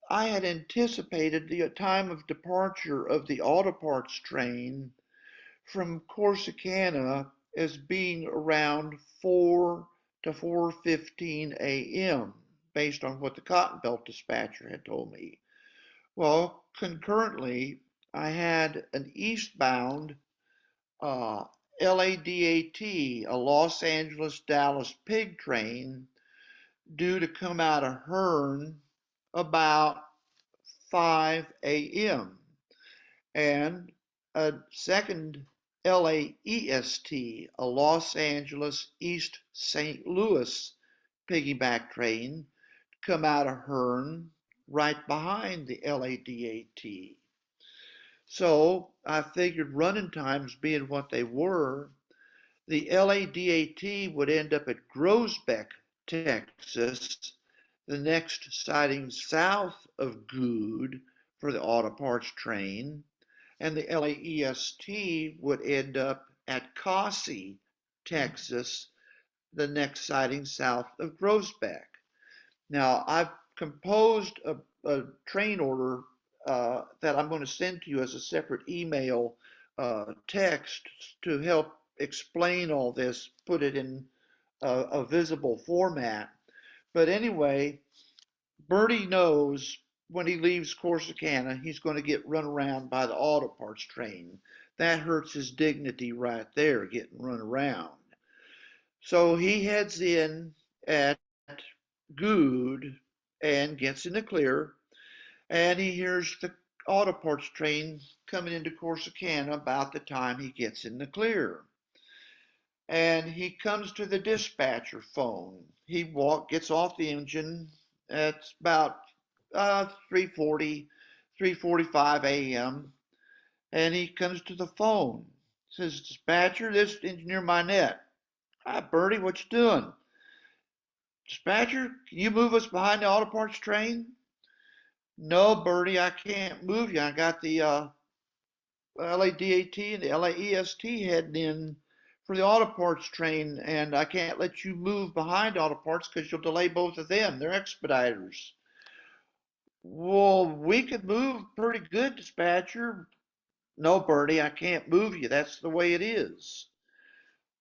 I had anticipated the time of departure of the auto parts train from Corsicana as being around 4 to 4:15 a.m., based on what the Cotton Belt dispatcher had told me. Well, concurrently, I had an eastbound LADAT, a Los Angeles Dallas pig train, due to come out of Hearne about 5 a.m. And a second LAEST, a Los Angeles East St. Louis piggyback train, come out of Hearne right behind the LADAT. So I figured running times being what they were, the LADAT would end up at Groesbeck, Texas, the next siding south of Good for the auto parts train, and the LAEST would end up at Cossie, Texas, the next siding south of Groesbeck. Now, I've composed a train order that I'm going to send to you as a separate email text to help explain all this, put it in a visible format. But anyway, Bertie knows when he leaves Corsicana, he's going to get run around by the auto parts train. That hurts his dignity right there, getting run around. So he heads in at Good and gets in the clear, and he hears the auto parts train coming into Corsicana about the time he gets in the clear. And he comes to the dispatcher phone. He gets off the engine. It's about 3:40, 3:45 a.m. And he comes to the phone. Says, "Dispatcher, this is Engineer Minette." "Hi, Bertie, what you doing?" "Dispatcher, can you move us behind the auto parts train?" "No, Bertie, I can't move you. I got the LADAT and the LAEST heading in for the auto parts train, and I can't let you move behind auto parts because you'll delay both of them. They're expediters." "Well, we could move pretty good, dispatcher." "No, Bertie, I can't move you. That's the way it is."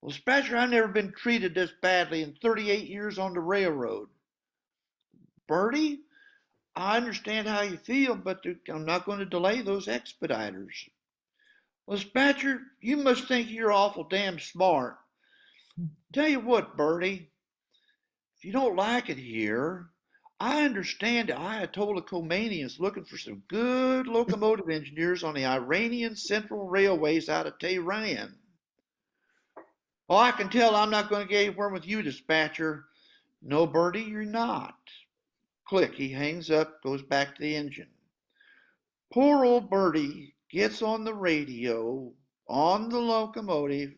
"Well, dispatcher, I've never been treated this badly in 38 years on the railroad." "Bertie, I understand how you feel, but I'm not going to delay those expediters." "Well, dispatcher, you must think you're awful damn smart. Tell you what, Bertie, if you don't like it here, I understand that Ayatollah Khomeini is looking for some good locomotive engineers on the Iranian Central Railways out of Tehran. Oh, I can tell I'm not going to get anywhere with you, dispatcher. No, Bertie, you're not. Click, he hangs up, goes back to the engine. Poor old Bertie gets on the radio, on the locomotive,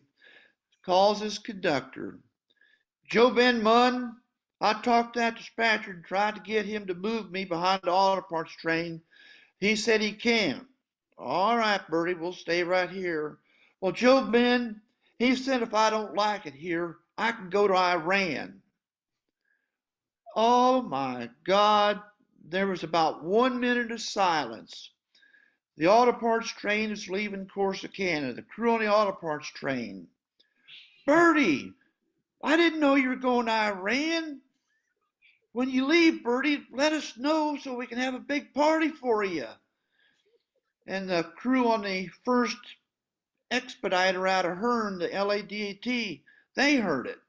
calls his conductor. Joe Ben Munn, I talked to that dispatcher and tried to get him to move me behind the auto parts train. He said he can't. All right, Bertie, we'll stay right here. Well, Joe Ben, he said if I don't like it here, I can go to Iran. Oh my God, there was about 1 minute of silence. The auto parts train is leaving Corsicana. The crew on the auto parts train. Bertie, I didn't know you were going to Iran. When you leave, Bertie, let us know so we can have a big party for you. And the crew on the first expediter out of Hearn, the LADAT, they heard it.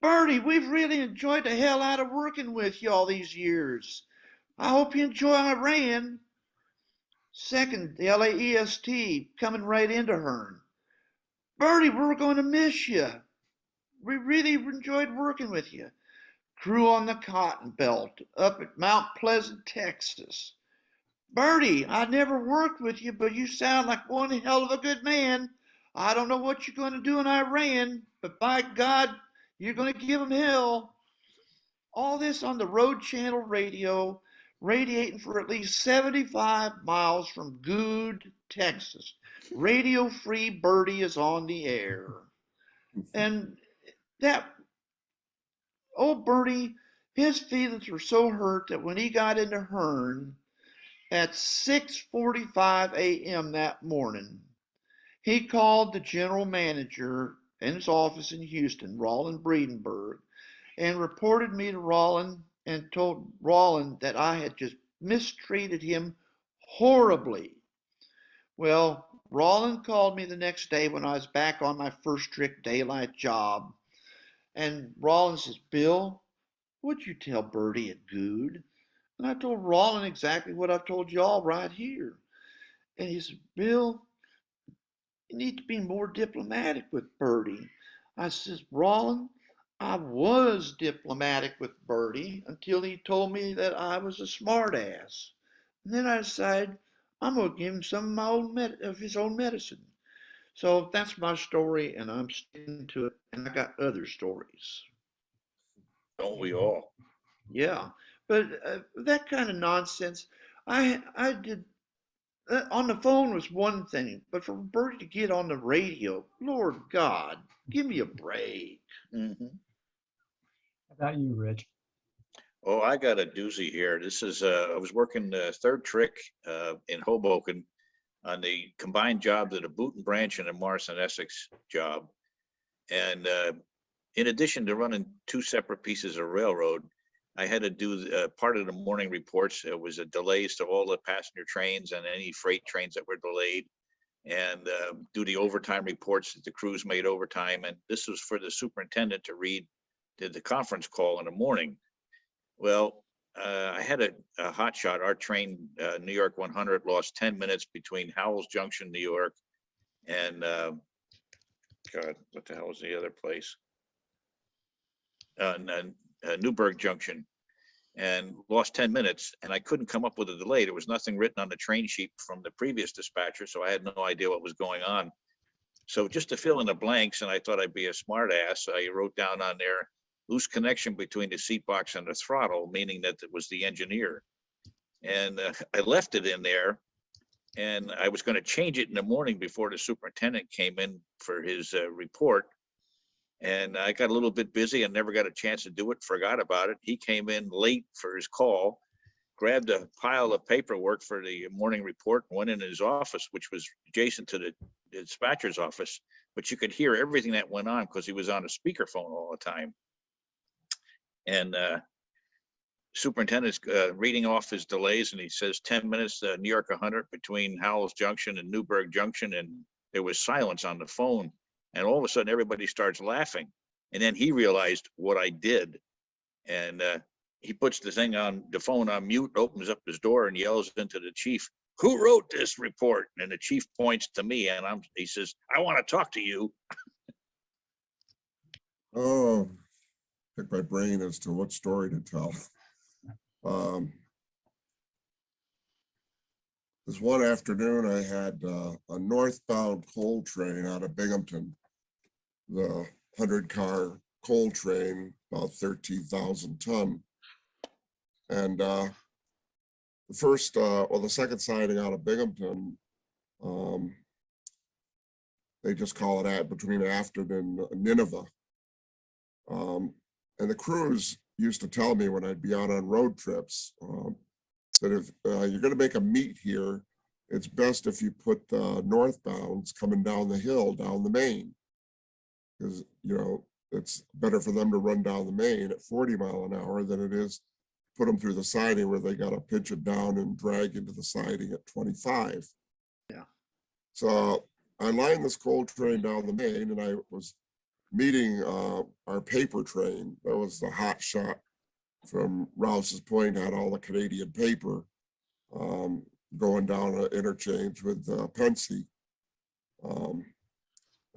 Bertie, we've really enjoyed the hell out of working with you all these years. I hope you enjoy Iran. Second, the LAEST coming right into Hearn. Bertie, we're going to miss you. We really enjoyed working with you. Crew on the Cotton Belt up at Mount Pleasant, Texas. Bertie, I never worked with you, but you sound like one hell of a good man. I don't know what you're going to do in Iran, but by God, you're going to give them hell. All this on the Road Channel radio, radiating for at least 75 miles from Good, Texas. Radio Free Bertie is on the air. And that old Bertie, his feelings were so hurt that when he got into Hearn at 6:45 a.m. that morning, he called the general manager in his office in Houston, Roland Breedenberg, and reported me to Roland and told Roland that I had just mistreated him horribly. Well, Roland called me the next day when I was back on my first strict daylight job. And Roland says, Bill, what'd you tell Bertie at Good? And I told Roland exactly what I've told y'all right here. And he said, Bill, you need to be more diplomatic with Bertie. I says, Roland, I was diplomatic with Bertie until he told me that I was a smartass. And then I decided I'm going to give him some of my own of his own medicine. So that's my story, and I'm sticking to it. And I got other stories. Don't we all? Yeah, but that kind of nonsense, I did. On the phone was one thing, but for Bertie to get on the radio, Lord God, give me a break. Mm-hmm. How about you, Rich? Oh, I got a doozy here. This is, I was working the third trick in Hoboken on the combined jobs of the Boonton Branch and the Morrison Essex job. And in addition to running two separate pieces of railroad, I had to do part of the morning reports. It was delays to all the passenger trains and any freight trains that were delayed, and do the overtime reports that the crews made overtime. And this was for the superintendent to read the conference call in the morning. Well, I had a hot shot. Our train, New York 100, lost 10 minutes between Howells Junction, New York, and God, what the hell was the other place? Newburgh Junction, and lost 10 minutes. And I couldn't come up with a delay. There was nothing written on the train sheet from the previous dispatcher, so I had no idea what was going on. So just to fill in the blanks, and I thought I'd be a smart ass, I wrote down on there, loose connection between the seat box and the throttle, meaning that it was the engineer. And I left it in there, and I was going to change it in the morning before the superintendent came in for his report. And I got a little bit busy and never got a chance to do it, forgot about it. He came in late for his call, grabbed a pile of paperwork for the morning report, and went in his office, which was adjacent to the dispatcher's office. But you could hear everything that went on because he was on a speakerphone all the time. And superintendent's reading off his delays, and he says 10 minutes, New York 100 between Howells Junction and Newburgh Junction. And there was silence on the phone. And all of a sudden, everybody starts laughing. And then he realized what I did. And he puts the phone on mute, opens up his door and yells into the chief, "Who wrote this report?" And the chief points to me and he says, "I want to talk to you." Oh, pick my brain as to what story to tell. This one afternoon, I had a northbound coal train out of Binghamton, the 100-car coal train, about 13,000 ton. And the second siding out of Binghamton, they just call it at between Afton and Nineveh. And the crews used to tell me when I'd be out on road trips, that if you're going to make a meet here, it's best if you put northbounds coming down the hill, down the main, because it's better for them to run down the main at 40 mile an hour than it is put them through the siding where they got to pinch it down and drag into the siding at 25. Yeah. So I lined this coal train down the main, and I was meeting our paper train. That was the hot shot from Rouse's Point, had all the Canadian paper going down an interchange with Pensy.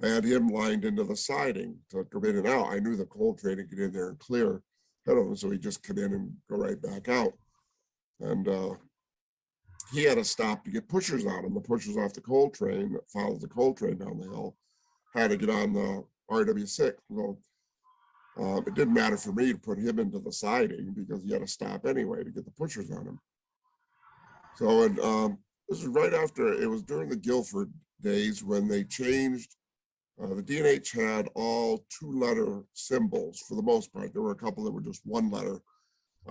I had him lined into the siding to come in and out. I knew the coal train would get in there and clear ahead of him, so he just come in and go right back out. And he had to stop to get pushers out, and the pushers off the coal train that follows the coal train down the hill had to get on the RW6. Well, it didn't matter for me to put him into the siding because he had to stop anyway to get the pushers on him. So, and this was right after, it was during the Guilford days when they changed. The D&H had all 2-letter symbols for the most part. There were a couple that were just 1 letter.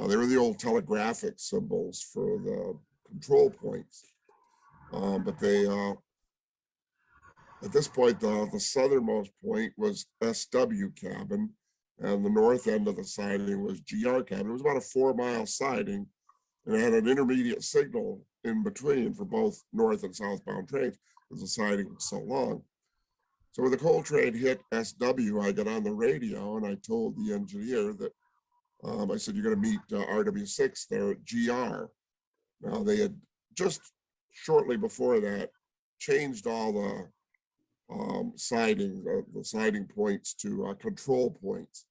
They were the old telegraphic symbols for the control points. But they, at this point, the southernmost point was SW cabin, and the north end of the siding was GR cabin. It was about a 4-mile siding, and it had an intermediate signal in between for both north and southbound trains because the siding was so long. So when the coal train hit SW, I got on the radio and I told the engineer that, I said, "You're going to meet RW6 there at GR." Now they had just shortly before that changed all the the siding points to control points.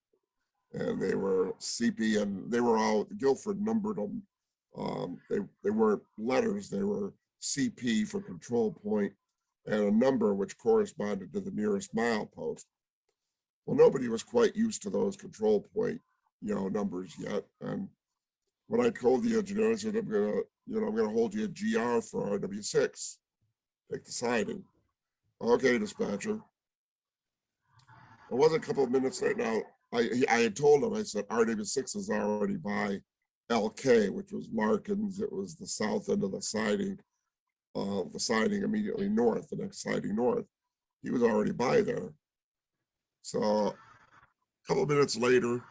And they were CP, and they were all, Guilford numbered them. They weren't letters, they were CP for control point and a number which corresponded to the nearest mile post. Well, nobody was quite used to those control point, numbers yet. And when I told the engineer, I said, I'm gonna hold you at GR for RW6, take the siding. Okay, dispatcher. It wasn't a couple of minutes later. Now, I had told him, I said, RW6 is already by LK, which was Larkins. It was the south end of the siding immediately north, the next siding north. He was already by there. So a couple of minutes later,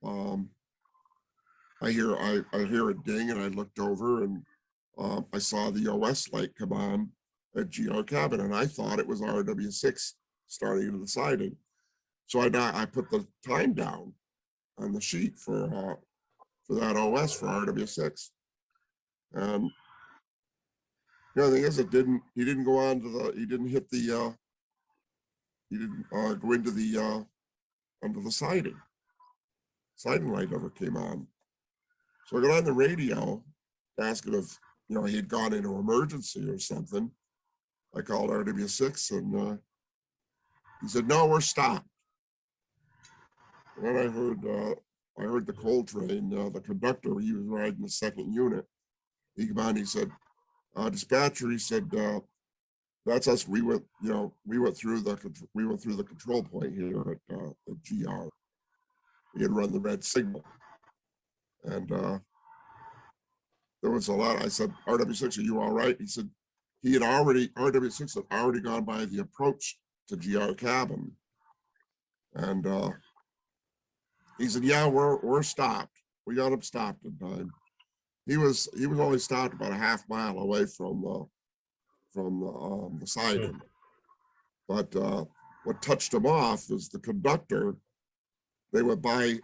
I hear a ding, and I looked over, and I saw the OS light come on at GR cabin, and I thought it was RW6 starting into the siding. So I put the time down on the sheet for that OS for RW6. And the thing is, he didn't go on to he didn't hit the, he didn't go into the, under the siding. Siding light never came on. So I got on the radio asking if, he had gone into emergency or something. I called RW6, and he said, "No, we're stopped." And then I heard the coal train, the conductor, he was riding the second unit. He came on, he said, "Dispatcher," he said, "that's us. We went through the control point here at GR. We had run the red signal." And there was a lot. I said, "RW6, are you all right?" He said RW6 had already gone by the approach to GR cabin. And he said, "Yeah, we're stopped. We got him stopped in time." He was only stopped about a half mile away from the siding. But what touched him off is the conductor. They went by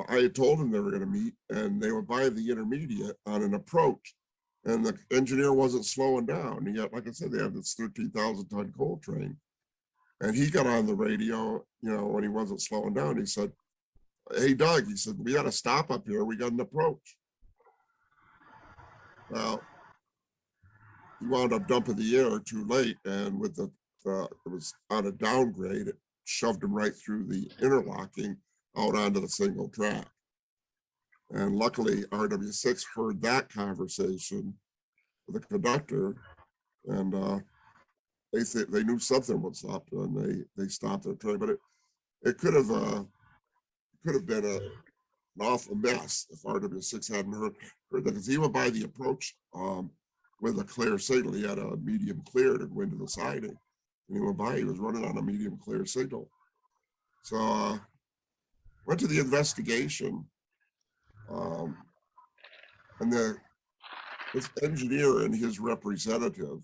I had told them they were going to meet, and they would buy the intermediate on an approach, and the engineer wasn't slowing down. And yet, like I said, they have this 13,000-ton coal train, and he got on the radio, when he wasn't slowing down. He said, "Hey, Doug," he said, "we got to stop up here. We got an approach." Well, he wound up dumping the air too late, and with it was on a downgrade, it shoved him right through the interlocking out onto the single track. And luckily, RW6 heard that conversation with the conductor, and they knew something was up, and they stopped their train. But it could have been an awful mess if RW6 hadn't heard that, because he would by the approach with a clear signal. He had a medium clear to go into the siding, and he went by. He was running on a medium clear signal. So went to the investigation, and this engineer and his representative,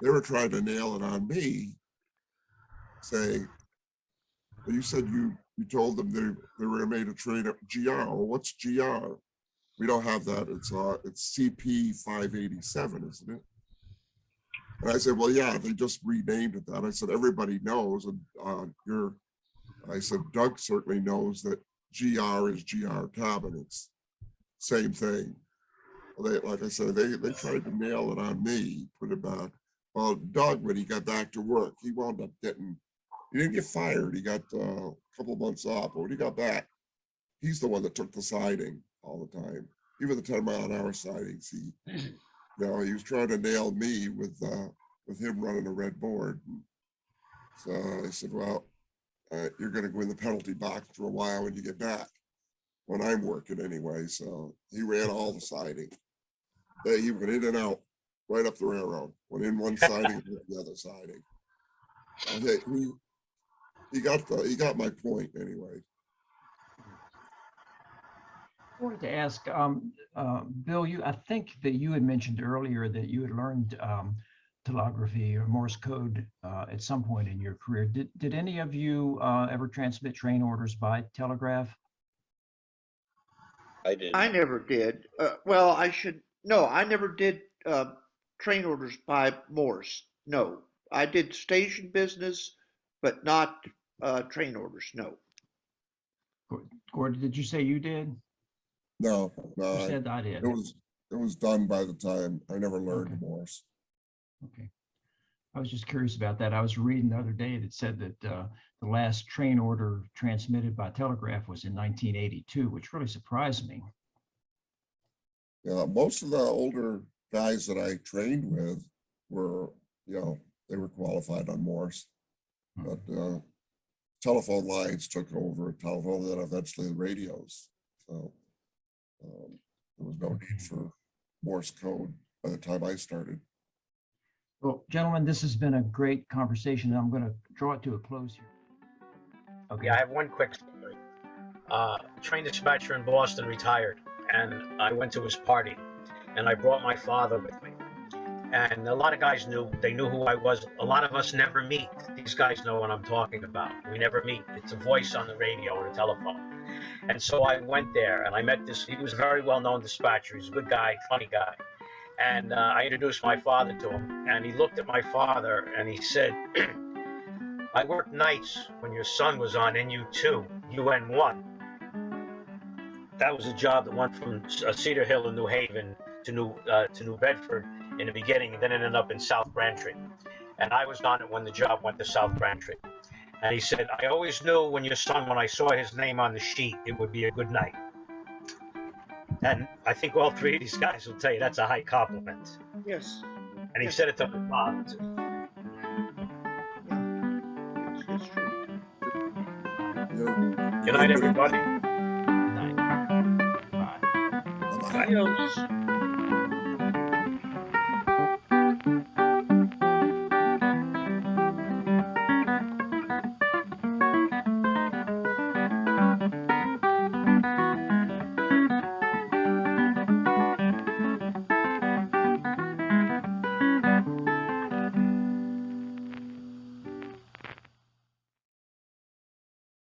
they were trying to nail it on me, saying, "Well, you said you told them they were made a train up GR. Well, what's GR? We don't have that. It's CP 587, isn't it?" And I said, "Well, yeah, they just renamed it that." I said, "Everybody knows, and I said, Doug certainly knows that GR is GR cabin. It's same thing." Well, like I said, they tried to nail it on me, put it back. Well, Doug, when he got back to work, he wound up he didn't get fired. He got a couple of months off, but when he got back, he's the one that took the siding all the time. Even the 10-mile-an-hour sidings, he was trying to nail me with him running a red board. So I said, "Well, you're going to go in the penalty box for a while when you get back, when I'm working anyway." So he ran all the siding. He went in and out right up the railroad. Went in one siding, the other siding. Okay, he got my point anyway. I wanted to ask, Bill, I think that you had mentioned earlier that you had learned telegraphy or Morse code at some point in your career. Did any of you ever transmit train orders by telegraph? I did. I never did. Well, I never did train orders by Morse. No, I did station business, but not train orders. No. Gordon, did you say you did? No, You said I did. it was done by the time I never learned Okay. Morse. Okay. I was just curious about that. I was reading the other day that said that the last train order transmitted by telegraph was in 1982, which really surprised me. Yeah, most of the older guys that I trained with were, they were qualified on Morse, but telephone lines took over telephone, then eventually the radios. So there was no need for Morse code by the time I started. Well, gentlemen, this has been a great conversation. I'm going to draw it to a close here. Okay. Yeah, I have one quick story. Train dispatcher in Boston retired, and I went to his party, and I brought my father with me. And a lot of guys knew who I was. A lot of us never meet. These guys know what I'm talking about. We never meet. It's a voice on the radio or the telephone. And so I went there, and I met he was a very well-known dispatcher. He's a good guy, funny guy. And I introduced my father to him, and he looked at my father, and he said, "I worked nights when your son was on NU2, UN1. That was a job that went from Cedar Hill in New Haven to New Bedford in the beginning, and then ended up in South Braintree. And I was on it when the job went to South Braintree." And he said, "I always knew when I saw his name on the sheet, it would be a good night." And I think all three of these guys will tell you that's a high compliment. Yes. And he said it to my father too. It's true. Good night, everybody. Good night. Bye. Bye-bye. Adios.